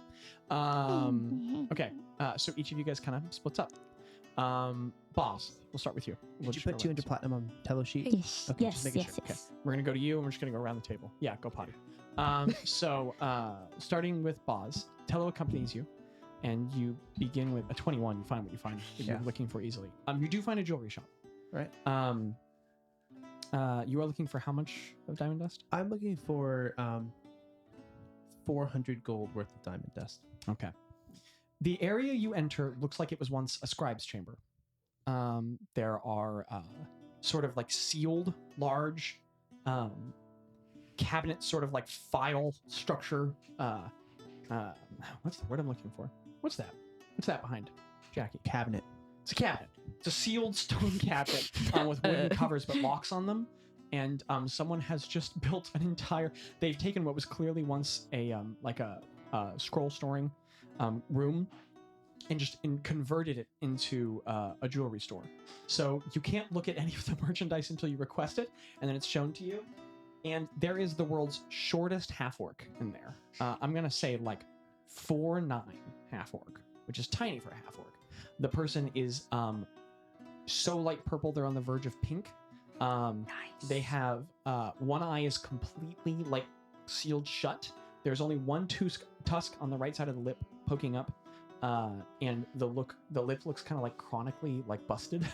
Okay. So each of you guys kind of splits up. Bazz, we'll start with you. We'll Did you just go put 200 around. platinum on Tello's sheet? Yes. Okay, yes. just making Yes. sure. Yes. We're gonna go to you, and we're just gonna go around the table. Yeah, go potty. So starting with Bazz, Tello accompanies you, and you begin with a 21. You find what you find that you're Yeah. looking for easily. You do find a jewelry shop. Right. You are looking for how much of diamond dust? I'm looking for 400 gold worth of diamond dust. Okay. The area you enter looks like it was once a scribe's chamber. There are sort of like sealed, large cabinet, sort of like file structure. What's the word I'm looking for? What's that? What's that behind Jackie? Cabinet. It's a cabinet. It's a sealed stone cabinet with wooden covers but locks on them. And someone has just built an entire. They've taken what was clearly once a like a scroll storing room, converted it into a jewelry store. So you can't look at any of the merchandise until you request it, and then it's shown to you. And there is the world's shortest half orc in there. I'm gonna say like 4'9" half orc, which is tiny for a half orc. The person is so light purple they're on the verge of pink. Nice. They have one eye is completely like sealed shut. There's only one tusk on the right side of the lip poking up, and the lip looks kind of like chronically like busted,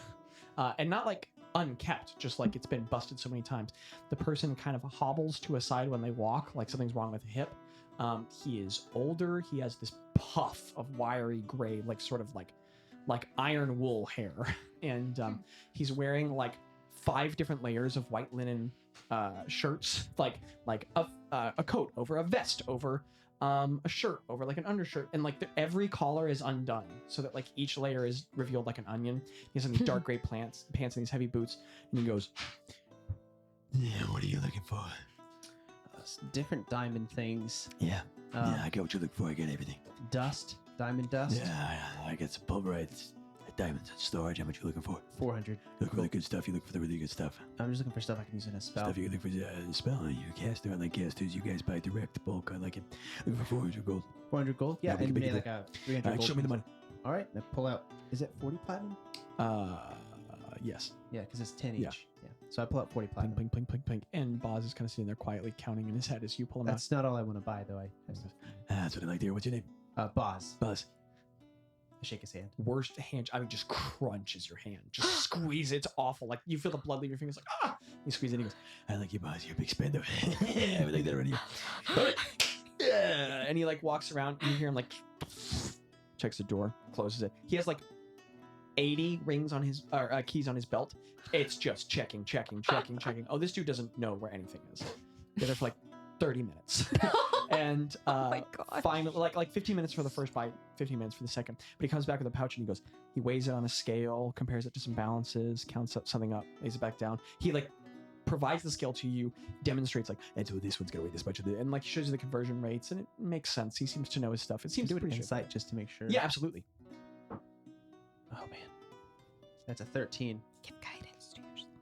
and not like unkept, just like it's been busted so many times. The person kind of hobbles to a side when they walk, like something's wrong with the hip. He is older. He has this puff of wiry gray, like sort of like iron wool hair, and he's wearing like 5 different layers of white linen shirts, like a coat over a vest over a shirt over like an undershirt, and like every collar is undone so that like each layer is revealed like an onion. He has some these dark gray pants and these heavy boots, and he goes, Yeah, what are you looking for? Different diamond things. Yeah. I got what you look for. I got everything. Dust, diamond dust. Yeah, I got some pulverized diamonds in storage. How much you looking for? 400. You look for the good stuff. You look for the really good stuff. I'm just looking for stuff I can use in a spell. Stuff you can look for the spell. You're a caster. I like casters. You guys buy direct bulk. I like it. Looking for 400 gold. 400 gold? Yeah, we can and make maybe it like a 300 All right, gold. show me the money. All right, now pull out. Is it 40 platinum? yes. Yeah, because it's 10 each. Yeah. Yeah. So I pull out 40 Plink, platinum. plink, plink, plink, plink. And Bazz is kind of sitting there quietly counting in his head as you pull him out. That's not all I want to buy, though. That's what I like to hear. What's your name? Bazz. Buzz. I shake his hand. Worst hand, I mean, just crunches your hand. Just squeeze it. It's awful. Like, you feel the blood leave your fingers, like, ah! You squeeze it, and he goes, I like you, Buzz. You're a big spender. I like that already. yeah. And he, like, walks around, and you hear him, like, checks the door, closes it. He has, like, 80 rings on his, keys on his belt. It's just checking. Oh, this dude doesn't know where anything is. They're there for, like, 30 minutes. And Oh my gosh. finally, like 15 minutes for the first bite, 15 minutes for the second. But he comes back with a pouch and he goes, he weighs it on a scale, compares it to some balances, counts something up, lays it back down. He like provides the scale to you, demonstrates like, and so this one's gonna weigh this much, and like shows you the conversion rates, and it makes sense. He seems to know his stuff. It seems Do an pretty insight just to make sure. Yeah, absolutely. Oh man, that's a 13. Give guidance to yourself.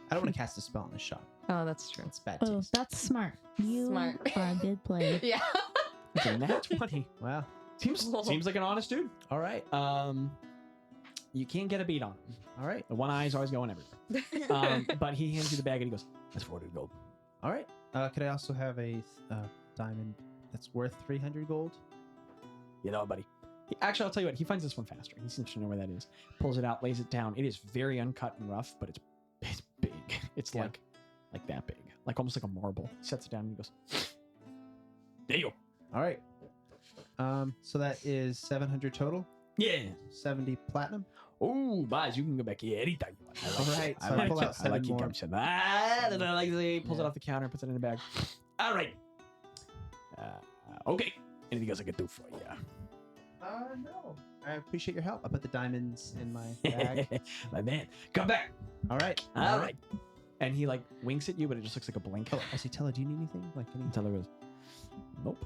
I don't want to cast a spell in this shop. Oh, that's true. It's bad Oh, taste. that's smart. You Smart. are a good player. Yeah. It's a nat 20. Wow. Seems like an honest dude. All right. You can't get a beat on him. All right. The one eye is always going everywhere. But he hands you the bag and he goes, That's 400 gold. All right. Could I also have a diamond that's worth 300 gold? you know, buddy. Actually, I'll tell you what, he finds this one faster. He seems to know where that is. Pulls it out, lays it down. It is very uncut and rough, but it's big. It's Yeah. like that big. Like almost like a marble. He sets it down and he goes, there you go. All right. So that is 700 total. Yeah. 70 platinum. Oh, Bazz, you can go back here anytime you want. All right, so I like pull it. out 7 like you more. caption. And I like he pulls it Yeah. off the counter, puts it in a bag. All right. Okay. Anything else I can do for you? No. I appreciate your help. I put the diamonds in my bag. My man, come back. All right. All right. And he like winks at you, but it just looks like a blink. Oh, I say, Tella, do you need anything? Like any? And Teller goes, nope.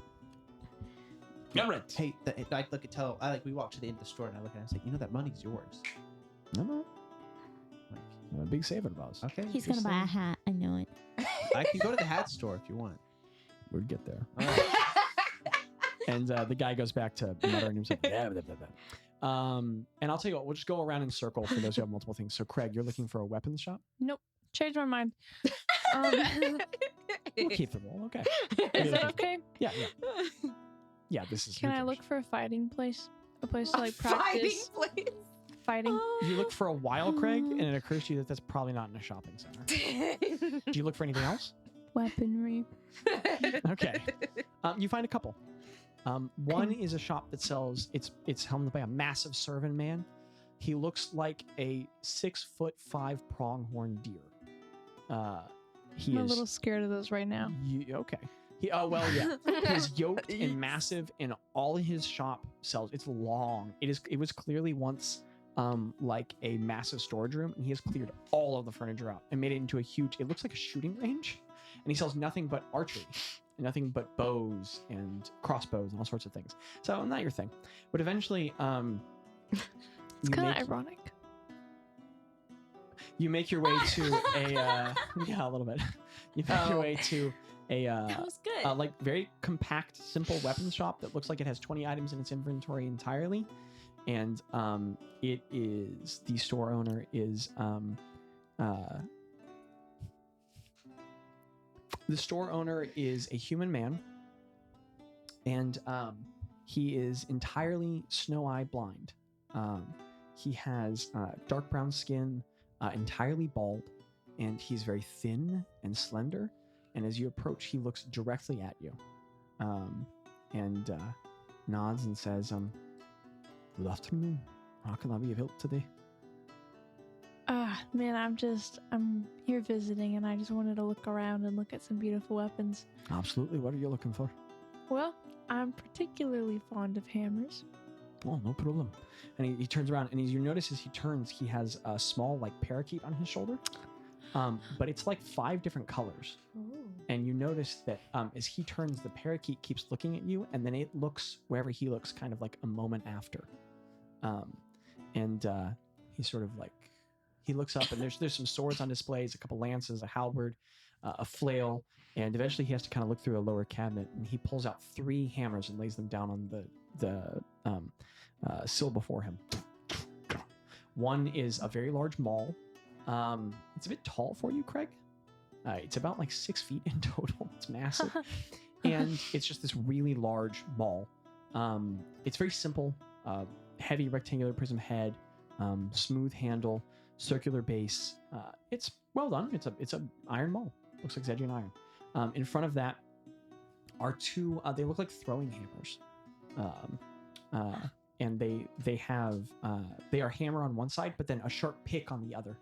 All right. Hey, I look at Tella. We walk to the end of the store and I look at him and say, you know that money's yours. No. Like, I'm a big saver, boss. okay. He's just gonna buy a saying. hat. I know it. I can go to the hat store if you want. We'll get there. All right. And the guy goes back to muttering himself. Yeah, blah, blah, blah. And I'll tell you what, we'll just go around in circle for those who have multiple things. So, Craig, you're looking for a weapons shop? Change my mind. We'll keep the roll. Okay. Is that okay? Yeah. Yeah, this is Can your I turn. look for a fighting place? A place to like Fighting practice place. fighting? You look for a while, Craig, and it occurs to you that that's probably not in a shopping center. Do you look for anything else? Weaponry. Okay. You find a couple. One is a shop that sells. It's helmed by a massive servant man. He looks like a 6'5" pronghorn deer. He I'm a is little scared of those right now. okay. Yeah. He's yoked and massive, and all his shop sells. It's long. It was clearly once like a massive storage room, and he has cleared all of the furniture out and made it into a huge. It looks like a shooting range, and he sells nothing but archery, nothing but bows and crossbows and all sorts of things. So not your thing, but eventually, It's kind of ironic. you make your way to a yeah, a little bit. You make your way to a That was good. like very compact, simple weapons shop that looks like it has 20 items in its inventory entirely, and it is the store owner is the store owner is a human man, and he is entirely snow-eye blind. He has dark brown skin, entirely bald, and he's very thin and slender. And as you approach, he looks directly at you, and nods and says, "Good afternoon. How can I be of help today?" Man, I'm here visiting, and I just wanted to look around and look at some beautiful weapons. Absolutely. What are you looking for? Well, I'm particularly fond of hammers. Oh, no problem. And he turns around, and as you notice as he turns, he has a small like parakeet on his shoulder, but it's like 5 different colors. And you notice that as he turns, the parakeet keeps looking at you, and then it looks wherever he looks, kind of like a moment after. And he's sort of like, he looks up, and there's some swords on displays, a couple lances, a halberd, a flail, and eventually he has to kind of look through a lower cabinet, and he pulls out 3 hammers and lays them down on the sill before him. One is a very large maul. It's a bit tall for you, Craig. It's about like 6 feet in total. It's massive. And it's just this really large maul. It's very simple, heavy rectangular prism head, smooth handle, circular base. It's well done. It's a iron maul. Looks like Zedgian iron. In front of that are 2, they look like throwing hammers. And they are hammer on one side, but then a sharp pick on the other.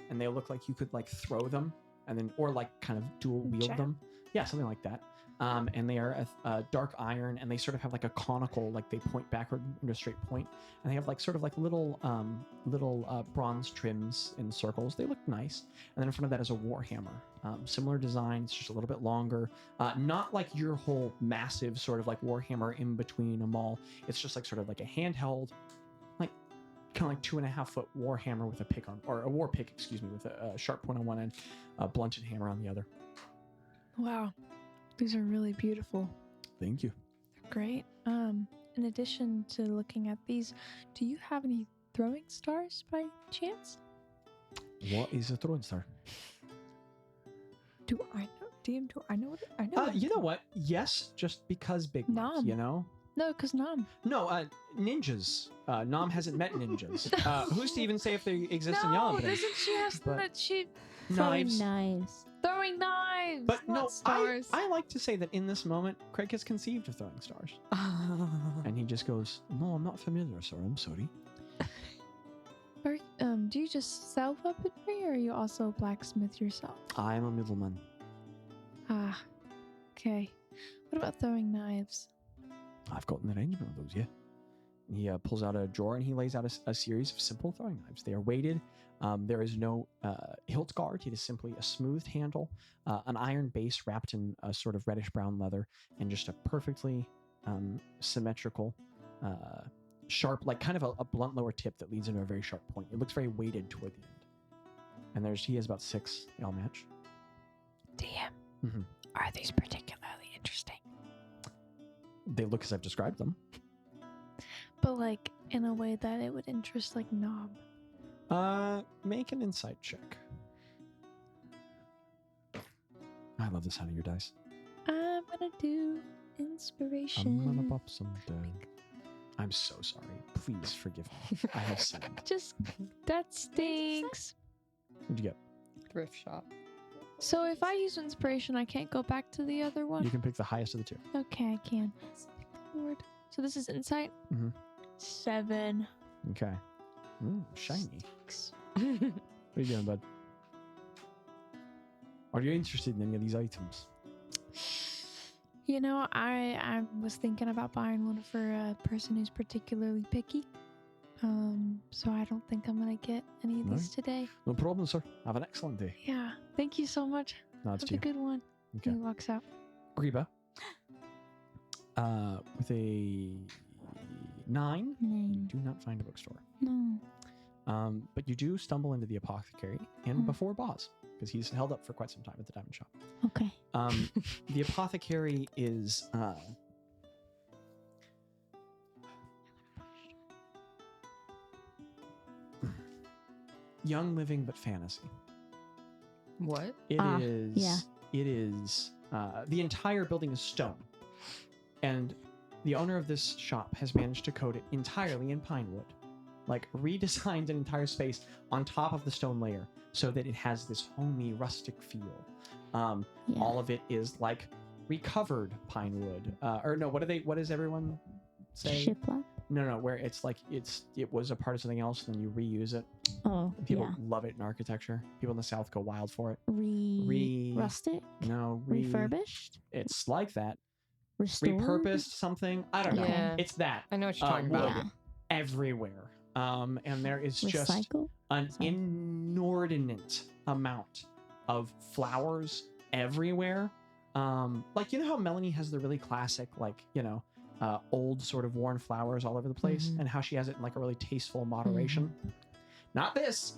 And they look like you could like throw them and then, or like kind of dual wield them. Yeah, something like that. And they are a dark iron, and they sort of have like a conical, like they point backward into a straight point, and they have like sort of like little bronze trims in circles. They look nice. And then in front of that is a war hammer, similar design. It's just a little bit longer, not like your whole massive sort of like war hammer in between a maul. It's just like sort of like a handheld, like kind of like 2.5 foot war hammer with a pick on, or a war pick, excuse me, with a sharp point on one end, a blunted hammer on the other. Wow, these are really beautiful. Thank you. They're great. In addition to looking at these, do you have any throwing stars by chance? What is a throwing star? Do I know? DM, do I know what I know? You know what? Yes, just because Big Mouth, Nom. you know? No, because Nom. No, ninjas. Nom hasn't met ninjas. Who's to even say if they exist in No, Yom? doesn't she have But- that she Knives. Knives. throwing knives? But no, not stars. I like to say that in this moment, Craig has conceived of throwing stars. And he just goes, No, I'm not familiar, sir. I'm sorry. Do you just sell weaponry, or are you also a blacksmith yourself? I'm a middleman. Ah, okay. What about throwing knives? I've got an arrangement of those, yeah. He pulls out a drawer and he lays out a series of simple throwing knives. They are weighted. There is no hilt guard. It is simply a smooth handle, an iron base wrapped in a sort of reddish brown leather, and just a perfectly symmetrical, sharp, like kind of a blunt lower tip that leads into a very sharp point. It looks very weighted toward the end. And he has about 6. They all match. DM, Mhm. are these particularly interesting? They look as I've described them. But like in a way that it would interest like Knob. Make an insight check. I love the sound of your dice. I'm gonna do inspiration. I'm gonna pop some dice. I'm so sorry. Please forgive me. I have sinned. Just that stinks. What'd you get? Thrift shop. So if I use inspiration, I can't go back to the other one. You can pick the highest of the 2. Okay, I can. Lord. So this is insight. Mhm. 7. Okay. Ooh, shiny. What are you doing, bud? Are you interested in any of these items? You know, I was thinking about buying one for a person who's particularly picky. So I don't think I'm gonna get any of these today. No problem, sir. Have an excellent day. Yeah. Thank you so much. Nods Have to a you. good one. Okay. He walks out. Reba. With a 9, you do not find a bookstore. No. But you do stumble into the apothecary and before Bazz, because he's held up for quite some time at the diamond shop. Okay. The apothecary is young living but fantasy. What? It is. yeah. It is. The entire building is stone, and the owner of this shop has managed to coat it entirely in pine wood, like redesigned an entire space on top of the stone layer so that it has this homey, rustic feel. Yeah. All of it is like recovered pine wood, or no? What does everyone say? Shiplap? No, where it's like it was a part of something else, and then you reuse it. Oh, People yeah. love it in architecture. People in the South go wild for it. Rustic? No, Refurbished? It's like that. Restored? Repurposed something. I don't know. Yeah. It's that I know what you're talking wood about. Yeah. everywhere. And there is just Recycle? an Sorry. inordinate amount of flowers everywhere. Like, you know how Melanie has the really classic, like, old sort of worn flowers all over the place, Mhm. and how she has it in like a really tasteful moderation. Not this.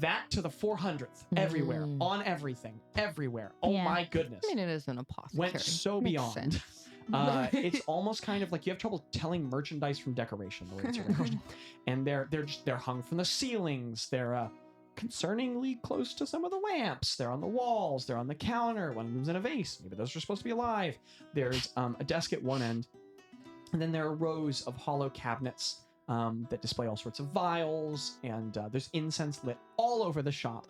That to the 400th, everywhere, Mm. on everything, everywhere. Oh Yeah. my goodness. I mean, it is an apothecary. Went so Makes beyond. sense. It's almost kind of like you have trouble telling merchandise from decoration the way it's arranged. And they're hung from the ceilings. They're concerningly close to some of the lamps. They're on the walls. They're on the counter. One of them's in a vase. Maybe those are supposed to be alive. There's a desk at one end, and then there are rows of hollow cabinets that display all sorts of vials, and there's incense lit all over the shop.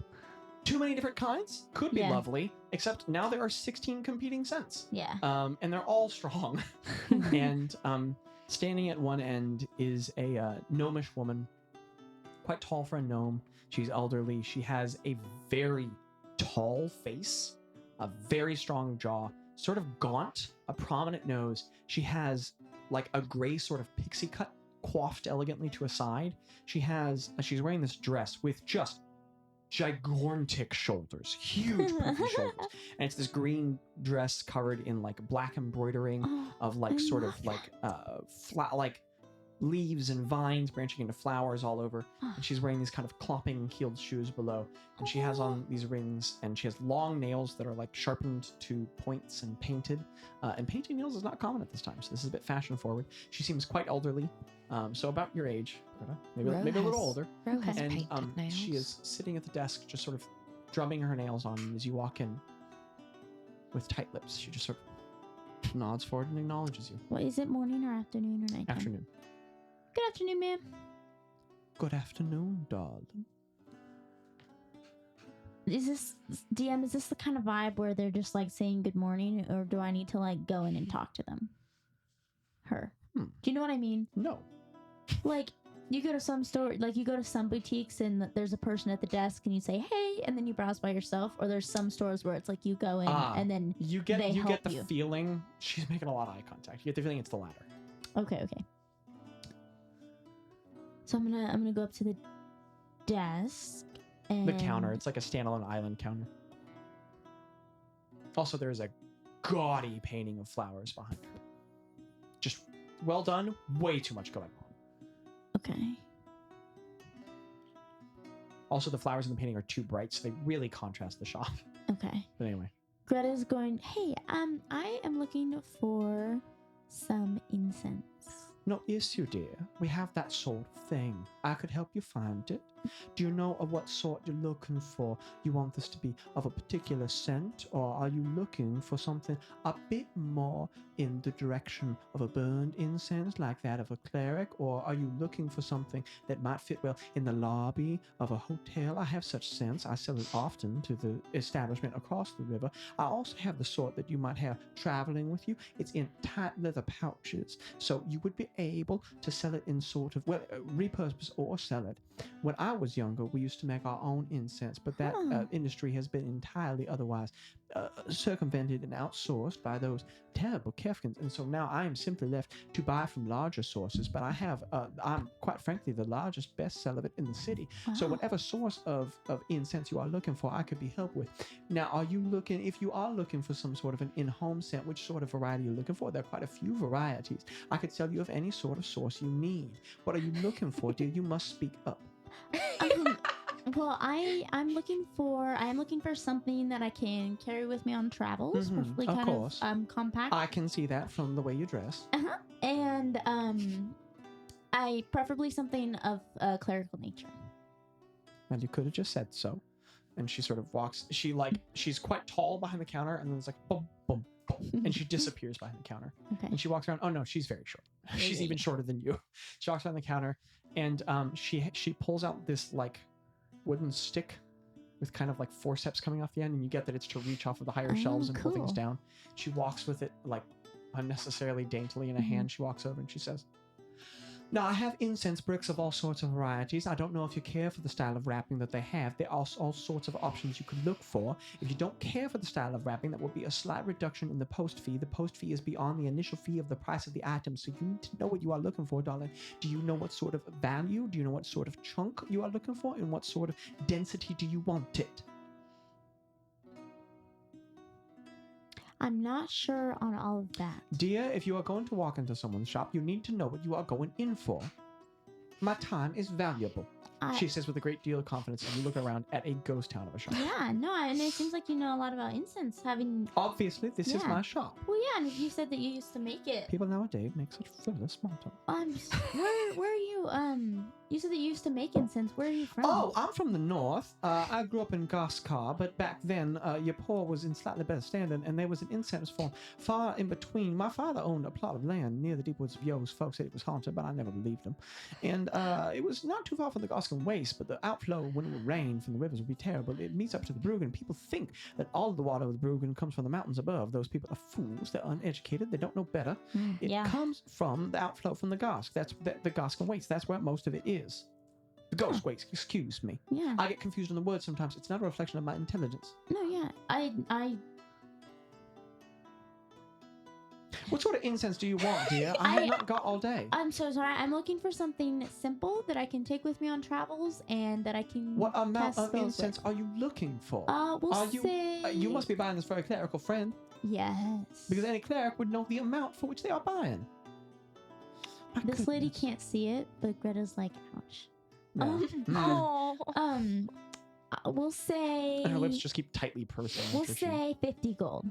Too many different kinds. Could be Yeah. lovely, except now there are 16 competing scents. Yeah. And they're all strong. And standing at one end is a gnomish woman, quite tall for a gnome. She's elderly. She has a very tall face, a very strong jaw, sort of gaunt, a prominent nose. She has like a gray sort of pixie cut coiffed elegantly to a side. She's wearing this dress with just gigantic shoulders, huge puffy shoulders, and it's this green dress covered in like black embroidering Oh, of like I sort love of like like leaves and vines branching into flowers all over. And she's wearing these kind of clopping heeled shoes below, and she has on these rings, and she has long nails that are like sharpened to points and painted. And painting nails is not common at this time, so this is a bit fashion forward. She seems quite elderly, so about your age, Greta, maybe a little older. Ro has And painted nails. she is sitting at the desk, just sort of drumming her nails on. And as you walk in, with tight lips, she just sort of nods forward and acknowledges you. What is it, morning or afternoon or night? Afternoon. Good afternoon, ma'am. Good afternoon, darling. Is this DM? Is this the kind of vibe where they're just like saying good morning, or do I need to like go in and talk to them? Her. Hmm. Do you know what I mean? No. Like you go to some store, like you go to some boutiques, and there's a person at the desk, and you say hey, and then you browse by yourself. Or there's some stores where it's like you go in and then You they get help the you. feeling she's making a lot of eye contact. You get the feeling it's the latter. okay. So I'm gonna go up to the desk and The counter. It's like a standalone island counter. Also, there is a gaudy painting of flowers behind her. Just well done. Way too much going on. Okay. Also, the flowers in the painting are too bright, so they really contrast the shop. Okay. But anyway. Greta's going, hey, I am looking for some incense. No issue, dear. We have that sort of thing. I could help you find it. Do you know of what sort you're looking for? You want this to be of a particular scent, or are you looking for something a bit more in the direction of a burned incense like that of a cleric, or are you looking for something that might fit well in the lobby of a hotel? I have such scents. I sell it often to the establishment across the river. I also have the sort that you might have traveling with you. It's in tight leather pouches, so you would be able to sell it in sort of, well, repurpose or sell it. What I was younger, we used to make our own incense, but that industry has been entirely otherwise circumvented and outsourced by those terrible Kefkins. And so now I am simply left to buy from larger sources, but I have, I'm quite frankly the largest bestseller of it in the city. So whatever source of incense you are looking for, I could be helped with. Now, are you looking, if you are looking for some sort of an in-home scent, which sort of variety are you looking for? There are quite a few varieties. I could tell you of any sort of source you need. What are you looking for, dear? You must speak up. Well, I am looking for something that I can carry with me on travels, preferably of kind course. of compact. I can see that from the way you dress. And I preferably something of a clerical nature. And you could have just said so. And she sort of walks. She's quite tall behind the counter, and then it's like boom, boom, boom, and she disappears behind the counter. Okay. And she walks around. Oh no, she's very short. She's even shorter than you. She walks around the counter, and she pulls out this like wooden stick with kind of like forceps coming off the end, and you get that it's to reach off of the higher shelves and pull things cool. down. She walks with it like unnecessarily daintily in a hand. She walks over and she says, "Now I have incense bricks of all sorts of varieties. I don't know if you care for the style of wrapping that they have. There are all sorts of options you could look for. If you don't care for the style of wrapping, that will be a slight reduction in the post fee. The post fee is beyond the initial fee of the price of the item, so you need to know what you are looking for, darling. Do you know what sort of value? Do you know what sort of chunk you are looking for? And what sort of density do you want it?" I'm not sure on all of that. Dear, if you are going to walk into someone's shop, you need to know what you are going in for. My time is valuable, she says with a great deal of confidence, and you look around at a ghost town of a shop. Yeah, no, and it seems like you know a lot about incense, having... Obviously, this is my shop. Well, yeah, and you said that you used to make it. People nowadays make such frivolous small talk. Where are you, you said that you used to make incense. Where are you from? Oh, I'm from the north. I grew up in Goskar, but back then, Yapor was in slightly better standing, and there was an incense farm far in between. My father owned a plot of land near the deep woods of Yos. Folks said it was haunted, but I never believed them. And it was not too far from the Goskan Waste, but the outflow when it would rain from the rivers would be terrible. It meets up to the Bruggen. People think that all of the water of the Bruggen comes from the mountains above. Those people are fools. They're uneducated. They don't know better. It comes from the outflow from the Gosk. That's the Goskan Waste. That's where most of it is. The Ghost Waste, excuse me. Yeah. I get confused on the words sometimes. It's not a reflection of my intelligence. No, yeah. I What sort of incense do you want, dear? I have not got all day. I'm so sorry. I'm looking for something simple that I can take with me on travels and that I can. What amount cast of spells incense with. are you looking for? We'll Are you? say. You must be buying this for a clerical friend, Yes. because any cleric would know the amount for which they are buying. My This lady goodness. can't see it, but Greta's like, ouch. Yeah. Mm. We'll say. And her lips just keep tightly pursing. We'll after she- say 50 gold.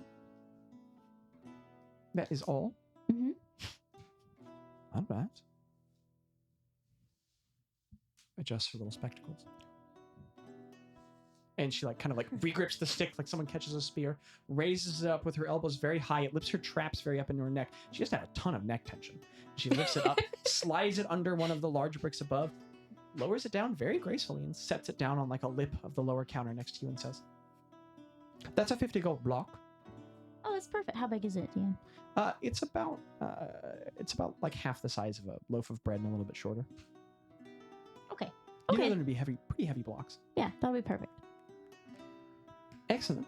That is all? Mm-hmm. All right. Adjusts her little spectacles. And she kind of regrips the stick like someone catches a spear, raises it up with her elbows very high. It lifts her traps very up into her neck. She just had a ton of neck tension. She lifts it up, slides it under one of the large bricks above, lowers it down very gracefully, and sets it down on a lip of the lower counter next to you and says, "That's a 50 gold block." Oh, it's perfect. How big is it, Dan? It's about half the size of a loaf of bread and a little bit shorter. Okay. You know Okay. them to be pretty heavy blocks. Yeah, that'll be perfect. Excellent.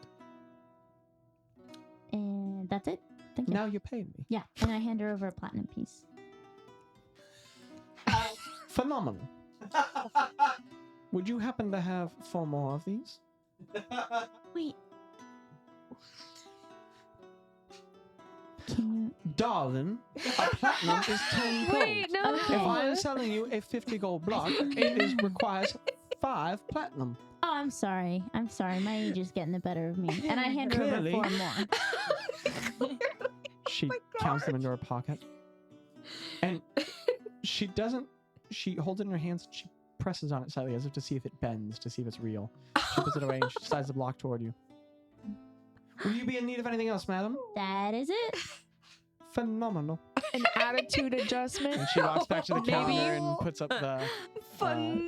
And that's it. Thank you. Now you pay me. Yeah, and I hand her over a platinum piece. Phenomenal. Would you happen to have 4 more of these? Wait. Can Darling, a platinum is 10 gold. Wait, no. Okay. If I'm selling you a 50 gold block, it requires 5 platinum. Oh, I'm sorry. I'm sorry. My age is getting the better of me. And I hand her over Clearly. 4 more. She counts them into her pocket. And she holds it in her hands, she presses on it slightly as if to see if it bends, to see if it's real. She puts it away and she slides the block toward you. Will you be in need of anything else, madam? That is it. Phenomenal. An attitude adjustment. And she walks back to the Maybe. counter and puts up the...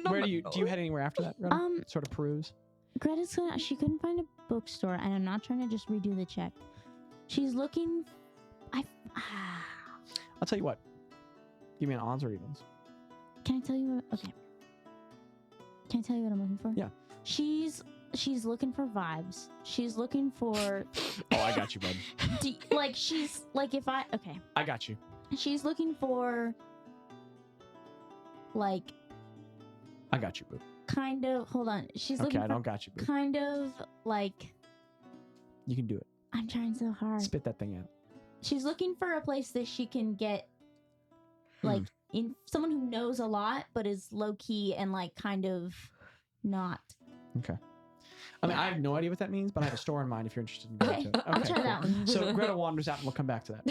where do you head anywhere after that, Greta? Sort of peruse? Greta's gonna. She couldn't find a bookstore, and I'm not trying to just redo the check. She's looking. I'll tell you what. Give me an odds or evens. Can I tell you what? Okay. Can I tell you what I'm looking for? Yeah. She's looking for vibes. She's looking for Oh, I got you, bud. like she's like if I okay. I got you. She's looking for like I got you, boo. kind of hold on. She's Okay, looking I for don't got you, boo. kind of like You can do it. I'm trying so hard. Spit that thing out. She's looking for a place that she can get like in someone who knows a lot but is low key and like kind of not. Okay. I mean, I have no idea what that means, but I have a store in mind if you're interested in going Okay, to it. I'll try that one. So Greta wanders out and we'll come back to that.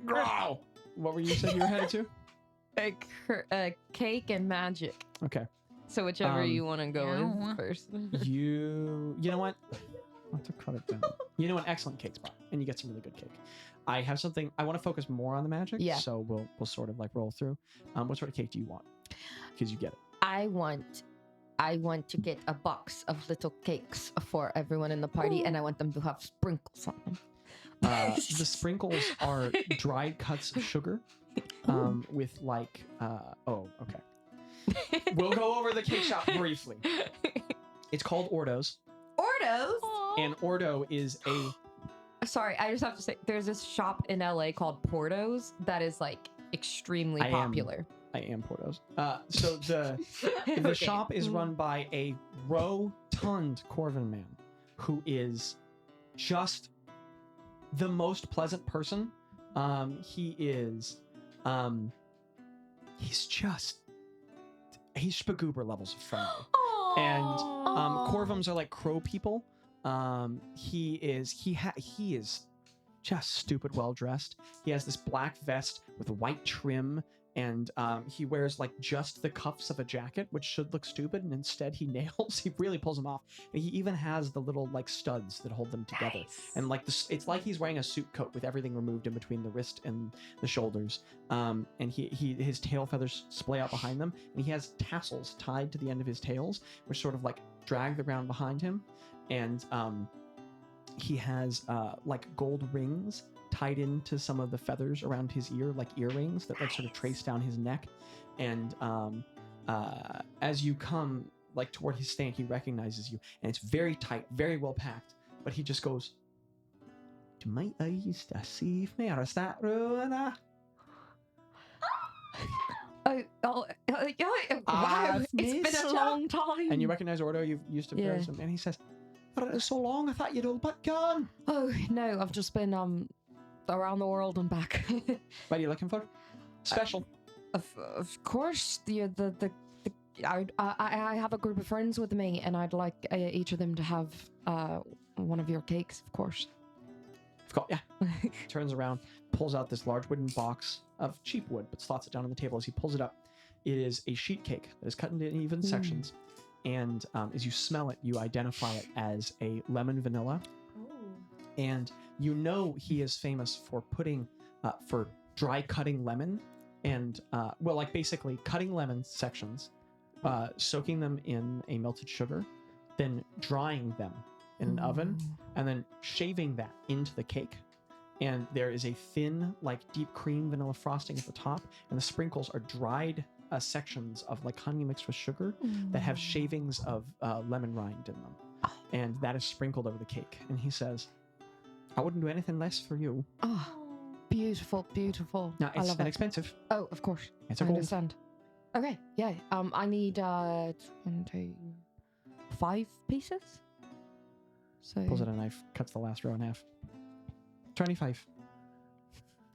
Growl! What were you saying you were headed to? Cake and magic. Okay. So whichever you want to go Yeah. with first. You know what? I'll have to cut it down. You know an excellent cake spot, and you get some really good cake. I have something. I want to focus more on the magic. Yeah. So we'll sort of like roll through. What sort of cake do you want? Because you get it. I want to get a box of little cakes for everyone in the party, and I want them to have sprinkles on them. The sprinkles are dried cuts of sugar, with like. Oh, okay. We'll go over the cake shop briefly. It's called Ordo's, Ordos. and Ordo is a. Sorry, I just have to say, there's this shop in LA called Porto's that is like extremely popular. I am Porto's. So the Okay. shop is run by a rotund Corvin man who is just the most pleasant person. He is, he's spagoober levels of friendly. And Corvums are like crow people. He is just stupid well dressed. He has this black vest with white trim, and he wears like just the cuffs of a jacket, which should look stupid, and instead he really pulls them off. And he even has the little like studs that hold them together. And like it's like he's wearing a suit coat with everything removed in between the wrist and the shoulders. And his tail feathers splay out behind them, and he has tassels tied to the end of his tails, which sort of like drag the ground behind him. And he has like gold rings tied into some of the feathers around his ear, like earrings that like sort of trace down his neck. And as you come like toward his stand, he recognizes you, and it's very tight, very well packed. But he just goes, "Do my eyes deceive me, or is that Rona?" Wow, I've it's been missed a ya. long time. And you recognize Ordo. You've used to Yeah. him, and he says, "But it was so long. I thought you'd all but gone." Oh no, I've just been around the world and back. What are you looking for? Special. Of course, I have a group of friends with me, and I'd like each of them to have one of your cakes, of course. Yeah. Turns around, pulls out this large wooden box of cheap wood, but slots it down on the table. As he pulls it up, it is a sheet cake that is cut into even sections. And as you smell it, you identify it as a lemon vanilla. And you know he is famous for putting, for dry cutting lemon and, well, like basically cutting lemon sections, soaking them in a melted sugar, then drying them in an oven, and then shaving that into the cake. And there is a thin, like deep cream vanilla frosting at the top, and the sprinkles are dried sections of like honey mixed with sugar that have shavings of lemon rind in them. And that is sprinkled over the cake. And he says, "I wouldn't do anything less for you." Oh, beautiful, beautiful. Now, I it's love it. inexpensive. Oh, of course. It's I a gold. understand. Okay, yeah. I need 1, 2, 5 pieces. So Pulls out a knife, cuts the last row in half. 25.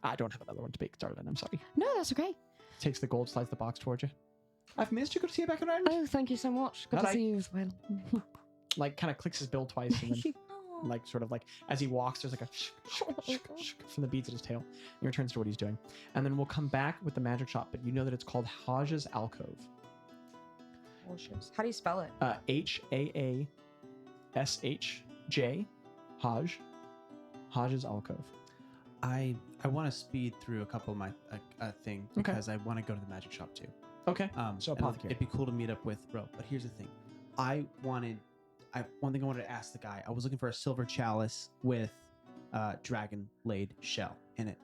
I don't have another one to bake, darling. I'm sorry. no, that's okay. Takes the gold, slides the box towards you. "I've missed you. Good to see you back around." Oh, thank you so much. Good Alright. to see you as well. Like, kind of clicks his bill twice, and then, like, sort of like, as he walks, there's like a from the beads at his tail. He returns to what he's doing. And then we'll come back with the magic shop, but you know that it's called Haj's Alcove. How do you spell it? Haashj, Haj. Haj's Alcove. I want to speed through a couple of my thing Okay. because I want to go to the magic shop too. Okay. So and apothecary. it'd be cool to meet up with Ro. But here's the thing, one thing I wanted to ask the guy. I was looking for a silver chalice with dragon laid shell in it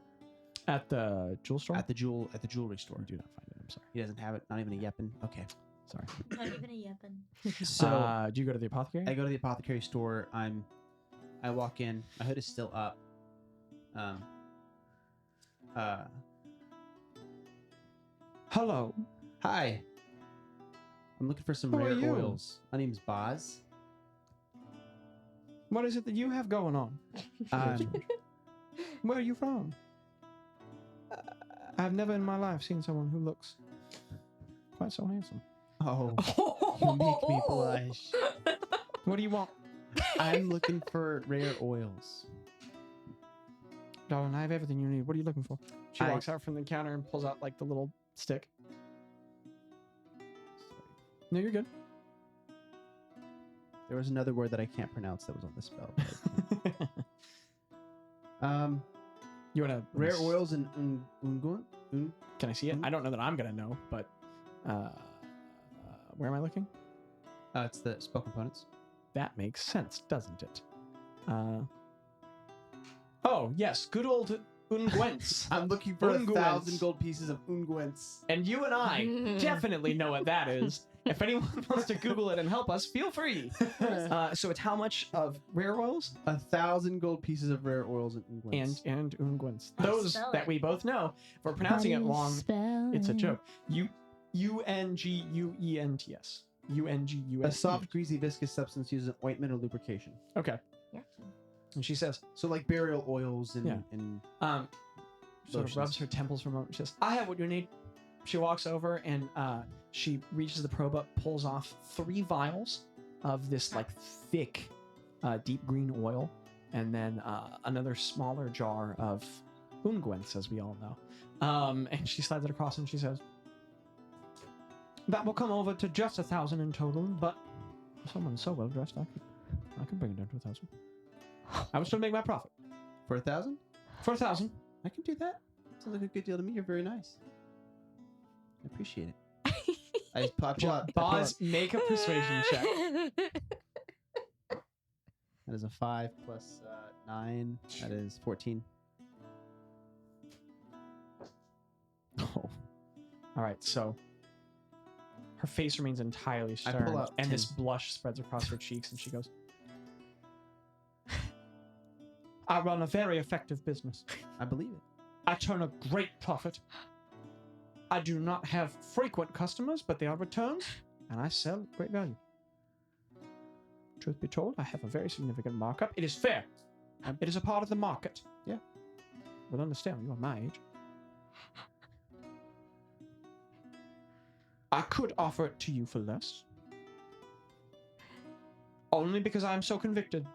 At the jewel store? at the jewelry store. You do not find it. I'm sorry. He doesn't have it. Not even a Yeppin. Okay. Sorry. Not even a Yeppin. So do you go to the apothecary? I go to the apothecary store. I walk in. My hood is still up. Hello. Hi. I'm looking for some Who are rare you? oils. My name's Bazz. What is it that you have going on? Where are you from? I've never in my life seen someone who looks quite so handsome. Oh, you make me blush. What do you want? I'm looking for rare oils. Darling, I have everything you need. What are you looking for? She I- walks out from the counter and pulls out like the little stick. No, you're good. There was another word that I can't pronounce that was on the spell. You want to Rare oils and unguent. Can I see it? I don't know that I'm gonna know, but where am I looking? It's the spell components. That makes sense, doesn't it? Oh yes, good old unguents. I'm looking for Unguents. 1,000 gold pieces of unguents. And you and I definitely know what that is. If anyone wants to Google it and help us, feel free. So it's how much of rare oils 1,000 gold pieces of rare oils and unguents. and unguents. How do you Those spell that it? we both know. If we're pronouncing it wrong, it's a joke. Unguents. A soft, greasy, viscous substance used as ointment or lubrication. Okay. And she says, So like burial oils and, Yeah. and sort of Lotions. rubs her temples for a moment. She says, I have what you need. She walks over and she reaches the probe up, pulls off 3 vials of this like thick, deep green oil, and then another smaller jar of unguents, as we all know. And she slides it across and she says, that will come over to just 1,000 in total, but someone so well dressed, I could bring it down to 1,000. I would still make my profit. for 1,000? For 1,000. I can do that. Sounds like a good deal to me. You're very nice. I appreciate it. I just pull out. Bazz, make a persuasion check. That is a 5 plus 9. That is 14. Oh. All right, so her face remains entirely I stern, pull out and 10. this blush spreads across her cheeks, and she goes, I run a very effective business. I believe it. I turn a great profit. I do not have frequent customers, but they are returns, and I sell great value. Truth be told, I have a very significant markup. It is fair. It is a part of the market. Yeah. But understand, you are my age. I could offer it to you for less. Only because I am so convicted.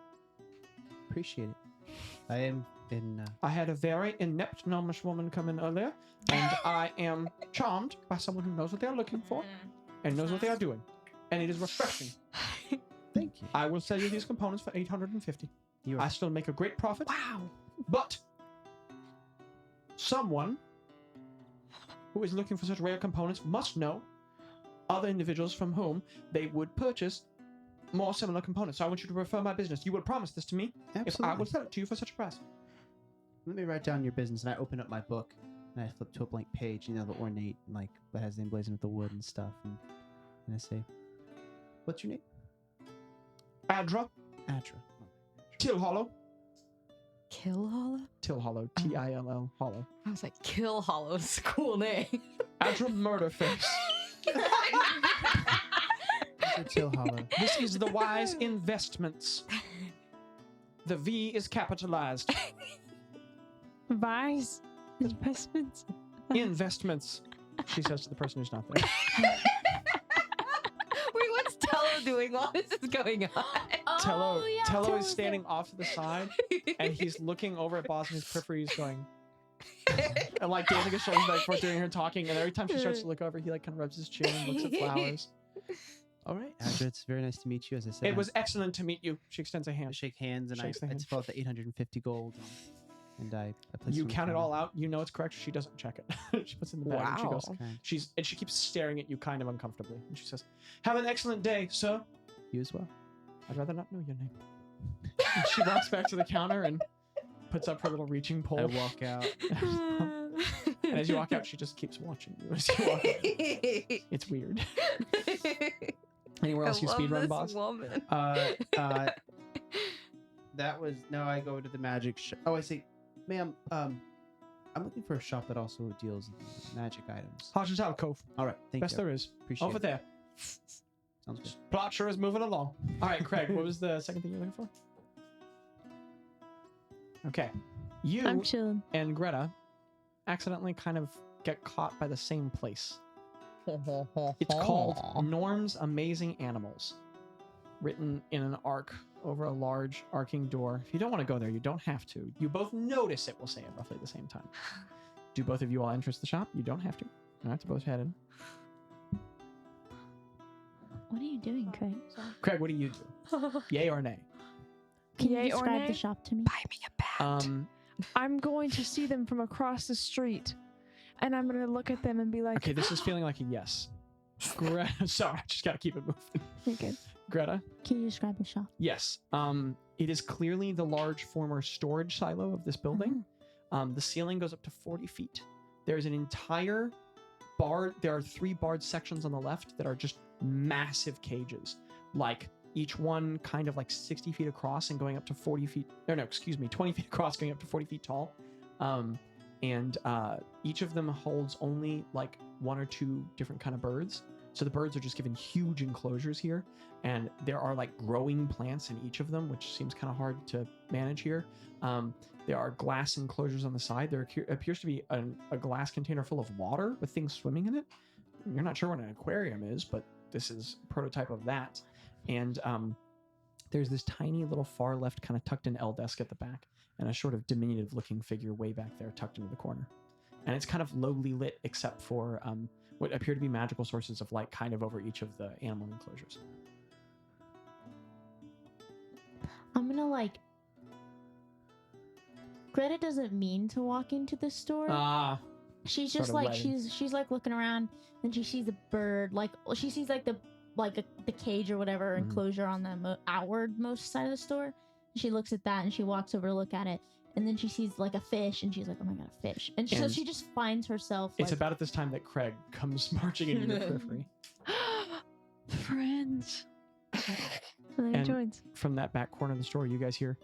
Appreciate it. I am in. I had a very inept gnomish woman come in earlier, and I am charmed by someone who knows what they are looking for and knows what they are doing. And it is refreshing. Thank you. I will sell you these components for 850. You I are. still make a great profit. Wow. But someone who is looking for such rare components must know other individuals from whom they would purchase more similar components. So I want you to refer my business. You will promise this to me if I Absolutely. will sell it to you for such a price. Let me write down your business, and I open up my book, and I flip to a blank page. You know, the ornate, like that has the emblazoned with the wood and stuff, and I say, "What's your name?" Adra, Adra. Till Hollow. Kill Hollow? Till Hollow. T-I-L-L Hollow. I was like, Kill Hollow's a cool name. Adra Murderface. Till Hollow. This is the Wise Investments. The V is capitalized. Vice investments. Investments, she says to the person who's not there. Wait, what's Tello doing while this is going on? Tello, Oh, yeah, Tello Tello's is standing off to the side, and he's looking over at Bazz in his periphery. He's going, and like dancing his shoulders back and forth during her talking. And every time she starts to look over, he like kind of rubs his chin and looks at flowers. All right, Adra. It's very nice to meet you. As I said, It was excellent to meet you. She extends a I hand. shake hands, and I Shakes the hand. fill out the 850 gold, and I place You on the count it counter. all out. You know it's correct. She doesn't check it. She puts it in the bag and she Wow. goes. Okay. She keeps staring at you kind of uncomfortably, and she says, "Have an excellent day, sir." You as well. I'd rather not know your name. And she walks back to the counter and puts up her little reaching pole. I walk out. And as you walk out, she just keeps watching you as you walk out. It's weird. Anywhere else you speed run, Bazz? Woman. That was no. I go to the magic shop. Oh, I see, ma'am. I'm looking for a shop that also deals in magic items. Hodges Cove. All right, thank Best you. there is. Appreciate Over it. there. Sounds good. Plot sure is moving along. All right, Craig, what was the second thing you're looking for? Okay. You I'm chilling. and Greta accidentally kind of get caught by the same place. It's called Norm's Amazing Animals, written in an arc over a large arcing door. If you don't want to go there, you don't have to. You both notice it, we'll say at roughly the same time. Do both of you all enter the shop? You don't have to. You don't have to both head in. What are you doing, Craig? Craig, what do you do? Yay or nay? Can Yay you or describe nay? the shop to me? Buy me a bat. I'm going to see them from across the street, and I'm going to look at them and be like, Okay, this is feeling like a yes. Greta, sorry, I just gotta keep it moving. "You're good." Greta? Can you describe the shop? Yes. It is clearly the large former storage silo of this building. The ceiling goes up to 40 feet. There's an entire bar. There are 3 barred sections on the left that are just massive cages, like each one kind of like 60 feet across and going up to 40 feet. Or no, excuse me, 20 feet across, going up to 40 feet tall. And each of them holds only like 1 or 2 different kind of birds. So the birds are just given huge enclosures here, and there are like growing plants in each of them, which seems kind of hard to manage here. There are glass enclosures on the side. There appears to be a glass container full of water with things swimming in it. You're not sure what an aquarium is, but this is a prototype of that. And there's this tiny little far left kind of tucked in L desk at the back, and a sort of diminutive looking figure way back there tucked into the corner. And it's kind of lowly lit except for what appear to be magical sources of light kind of over each of the animal enclosures. I'm gonna like. Greta doesn't mean to walk into the store. She's just sort of like letting- she's like looking around, and she sees a bird. Like she sees like the cage or whatever Mhm. enclosure on the outwardmost side of the store. She looks at that and she walks over to look at it, and then she sees like a fish, and she's like, "Oh my god, a fish!" And so And she just finds herself. It's like, about at this time that Craig comes marching into your periphery. Friends. And then And- he joins. From that back corner of the store, you guys hear,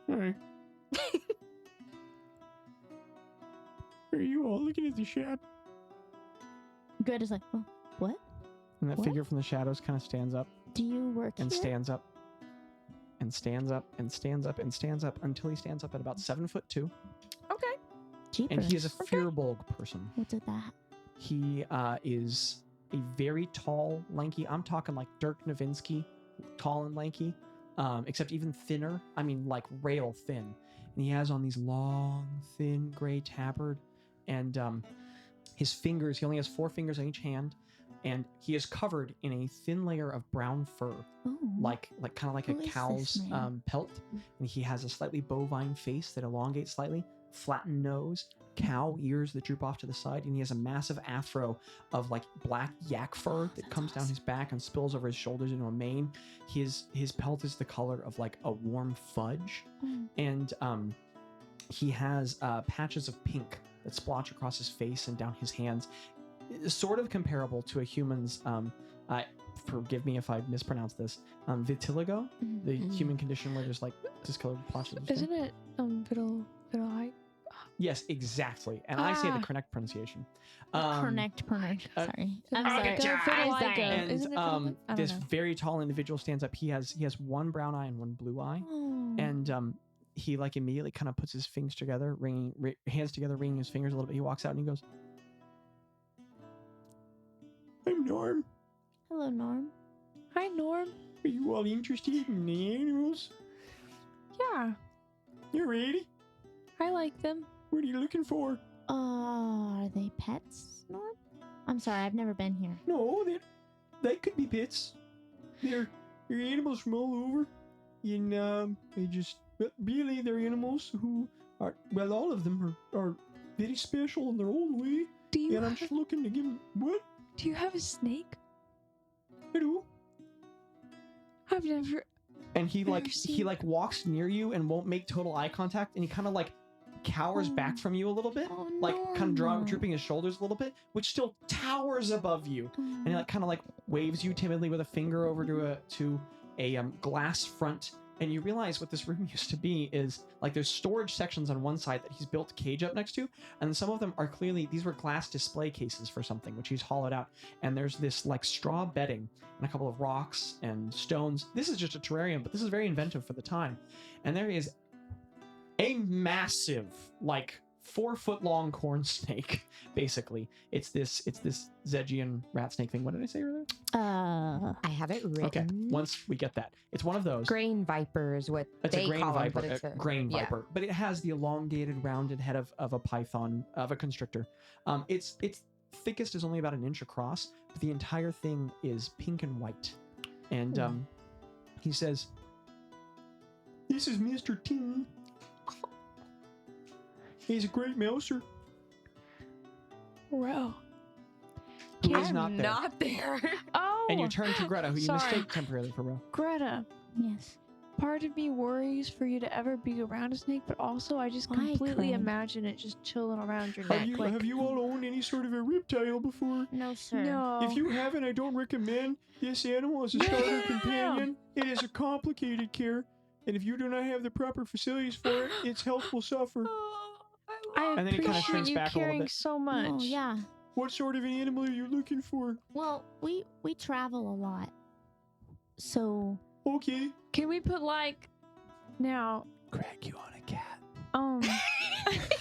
"Hey, are you all looking at the shop?" Greta's like, "Oh, what? And that What? figure from the shadows kind of stands up Do you work and here?" stands up and stands up and stands up and stands up until he stands up at about 7'2", Okay. and he is a Jeepers. Firbolg person. What's with that? He is a very tall, lanky. I'm talking like Dirk Nowitzki, tall and lanky, except even thinner. I mean, like rail thin. And he has on these long, thin gray tabard, and his fingers. He only has 4 fingers on each hand, and he is covered in a thin layer of brown fur, Oh, like kind of like Who a is this cow's man? pelt. And he has a slightly bovine face that elongates slightly, flattened nose, cow ears that droop off to the side, and he has a massive afro of like black yak fur that That's comes down awesome. his back and spills over his shoulders into a mane. His pelt is the color of like a warm fudge, Mm. and he has patches of pink that splotch across his face and down his hands, sort of comparable to a human's. Forgive me if I mispronounce this. Vitiligo, the Mhm. human condition where there's like discolored splotches of skin. Isn't it vitiligo? Yes, exactly. And I say the Ah. correct pronunciation. Connect. Sorry. I'm Okay, sorry. I'm sorry. And Isn't it vitiligo? I don't this know. very tall individual stands up. He has 1 brown eye and 1 blue eye, Oh. and he like immediately kind of puts his fingers together, hands together, wringing his fingers a little bit. He walks out and he goes, "I'm Norm. Hello, Norm. Hi, Norm. Are you all interested in the animals? Yeah, You're ready? I like them. What are you looking for?" Are they pets, Norm? I'm sorry, I've never been here. No, they could be pets. They're animals from all over, and really they're animals who are, well, all of them are very special in their own way. Do you And I'm just looking to give them what do you have a snake? I do. I've never. And he Never like seen- walks near you and won't make total eye contact, and he kind of like cowers back from you a little bit, Oh, like kind no. of drooping his shoulders a little bit, which still towers above you. And he like kind of like waves you timidly with a finger over to a glass front. And you realize what this room used to be is like there's storage sections on one side that he's built a cage up next to, and some of them are clearly, these were glass display cases for something, which he's hollowed out. And there's this like straw bedding and a couple of rocks and stones. This is just a terrarium, but this is very inventive for the time. And there is a massive, like 4-foot long corn snake, basically. It's this Zegian rat snake thing. What did I say earlier? I have it written. Okay, once we get that. It's one of those. Grain viper is what It's they a grain call them, viper, but it's a grain yeah. viper, but it has the elongated, rounded head of a python, of a constrictor. Its thickest is only about an inch across, but the entire thing is pink and white. And he says, "This is Mr. T. He's a great mouser." Bro. Who is not there. Not there. Oh, And you turn to Greta, who you Sorry. mistake temporarily for Ro. Greta. Yes. Part of me worries for you to ever be around a snake, but also I just Why, completely Craig? imagine it just chilling around your neck. Have you all owned any sort of a reptile before? No, sir. No. If you haven't, I don't recommend this animal as a starter companion. It is a complicated care, and if you do not have the proper facilities for it, its health will suffer. I And then he kinda appreciate shrinks you back a little caring bit. so much. Oh, yeah. What sort of an animal are you looking for? Well, we travel a lot. So, Okay. Can we put like now? Craig, you own a cat.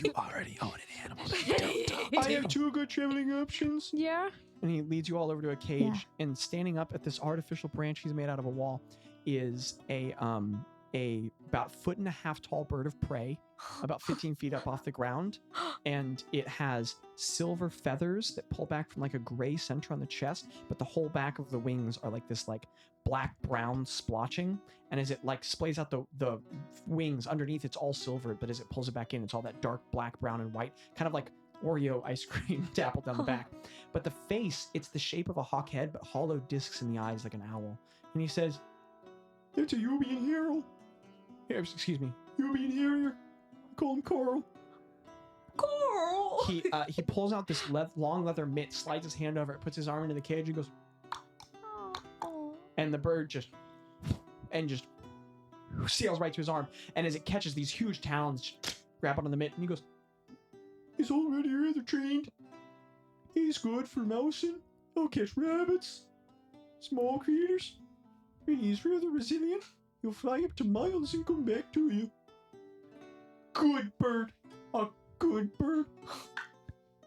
You already own an animal that you don't talk I have 2 good traveling options. Yeah. And he leads you all over to a cage, and standing up at this artificial branch he's made out of a wall is a about 1.5 foot tall bird of prey, about 15 feet up off the ground, and it has silver feathers that pull back from like a gray center on the chest, but the whole back of the wings are like this like black brown splotching, and as it like splays out the wings underneath, it's all silver, but as it pulls it back in, it's all that dark black, brown, and white, kind of like Oreo ice cream dappled down the back. But the face, it's the shape of a hawk head, but hollow discs in the eyes like an owl. And he says, "That's a Yubian hero. Excuse me, Yubian Harrier. I call him Carl." Coral. He pulls out this long leather mitt, slides his hand over it, puts his arm into the cage, and goes, and the bird just sails right to his arm. And as it catches, these huge talons grab onto the mitt, and he goes, "He's already rather trained. He's good for mousing. He'll catch rabbits, small creatures, and he's rather resilient. He'll fly up to miles and come back to you. Good bird. A good bird."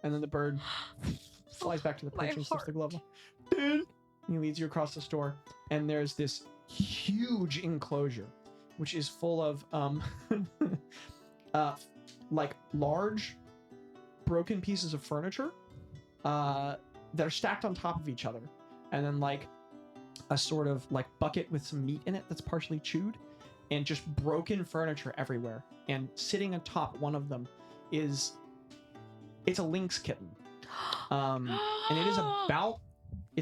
And then the bird flies back to the perch and slips the glove on. Then he leads you across the store, and there's this huge enclosure, which is full of like large broken pieces of furniture that are stacked on top of each other, and then like a sort of like bucket with some meat in it that's partially chewed, and just broken furniture everywhere. And sitting atop one of them it's a lynx kitten, and it is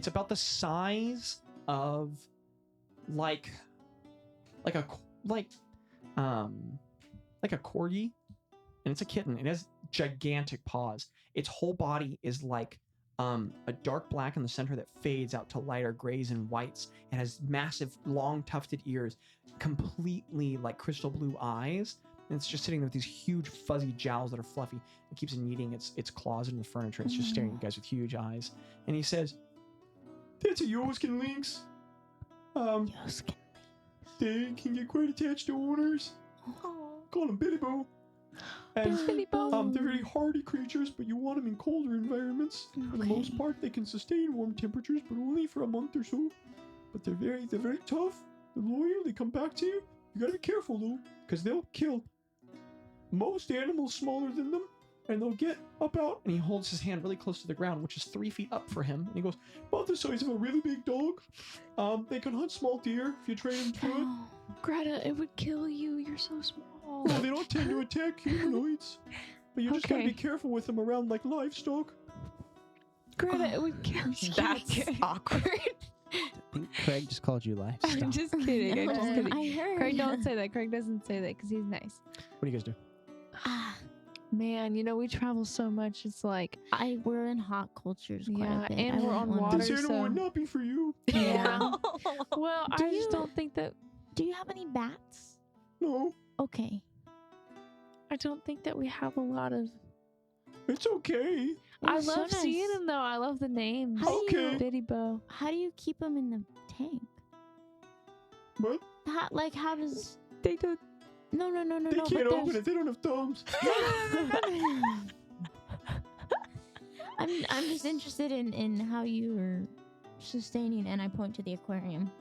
about the size of like a corgi, and it's a kitten. It has gigantic paws. Its whole body is like a dark black in the center that fades out to lighter grays and whites. It has massive, long, tufted ears, completely like crystal blue eyes, and it's just sitting there with these huge, fuzzy jowls that are fluffy. It keeps kneading its claws into the furniture. It's just staring at you guys with huge eyes. And he says, "That's a Yoskin lynx. Yoskin. They can get quite attached to owners. Call them Billy Bo. And they're very hardy creatures, but you want them in colder environments. For the most part, they can sustain warm temperatures, but only for a month or so. But they're very tough. They're loyal. They come back to you. You gotta be careful though, because they'll kill most animals smaller than them, and they'll get about." And he holds his hand really close to the ground, which is 3 feet up for him. And he goes, "About the size of a really big dog. They can hunt small deer if you train them to it. Greta, it would kill you. You're so small. Well, they don't tend to attack humanoids, but you just gotta Okay. be careful with them around like livestock." Greta, it would kill you. That's awkward. I think Craig just called you livestock. I'm just kidding. I'm just kidding. I heard. Craig, don't say that. Craig doesn't say that because he's nice. What do you guys do? Man, you know, we travel so much. It's like, We're in hot cultures quite Yeah, a bit. and I we're wouldn't on wanna- water. This animal so- would not be for you. yeah. Well, Do I just you- don't think that Do you have any bats? No, Okay. I don't think that we have a lot of. it's okay. I It's so love seeing nice. them though. I love the names. How do Okay. you Bitty Bow. how do you keep them in the tank? What? How does They don't. no They but can't open there's- it. They don't have thumbs. I'm just interested in how you are sustaining, and I point to the aquarium.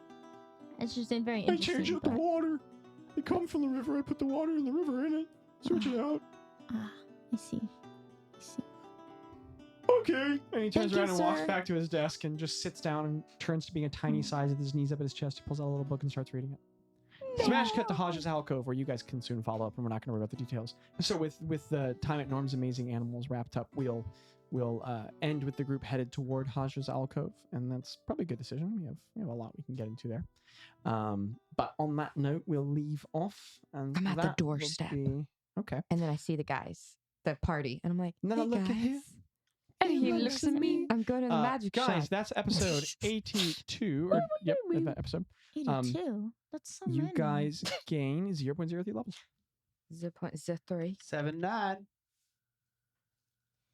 It's just very I interesting. change out the but- water. They come from the river. I put the water in the river in it. Switch it out. I see. Okay. And he turns Thank you, around and walks sir. back to his desk and just sits down and turns to being a tiny size with his knees up at his chest. He pulls out a little book and starts reading it. Smash cut to Hodge's alcove, where you guys can soon follow up, and we're not going to worry about the details. So with the time at Norm's Amazing Animals wrapped up, we'll end with the group headed toward Hodge's alcove, and that's probably a good decision. We have a lot we can get into there. But on that note, we'll leave off, and I'm at the that will doorstep. be- Okay. And then I see the guys, the party, and I'm like, Now hey look at guys. here. And he looks at me. I'm going to the magic guys, shop. that's episode 82. Or yep, that episode. 82. That's so You many. guys gain 0.03 levels. 0.03. 7-9.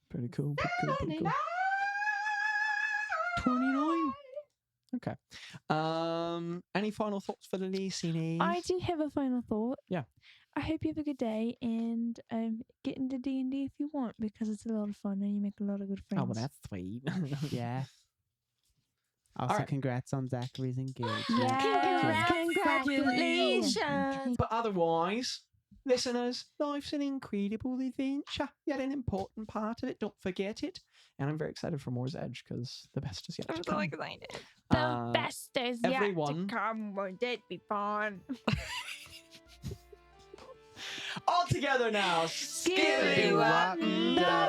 Pretty cool. Pretty cool. 29. Okay. Any final thoughts for the listeners? I do have a final thought. Yeah. I hope you have a good day and get into D&D if you want, because it's a lot of fun and you make a lot of good friends. Oh, well, that's sweet. Yeah. Also, right. congrats on Zachary's engagement. Yeah. Congratulations. But otherwise, listeners, life's an incredible adventure. Yet an important part of it. Don't forget it. And I'm very excited for Moore's Edge because the best is yet to come. excited. The best is everyone- Yet to come. Won't it be fun? All together now. Skibbity-wop-dee-da.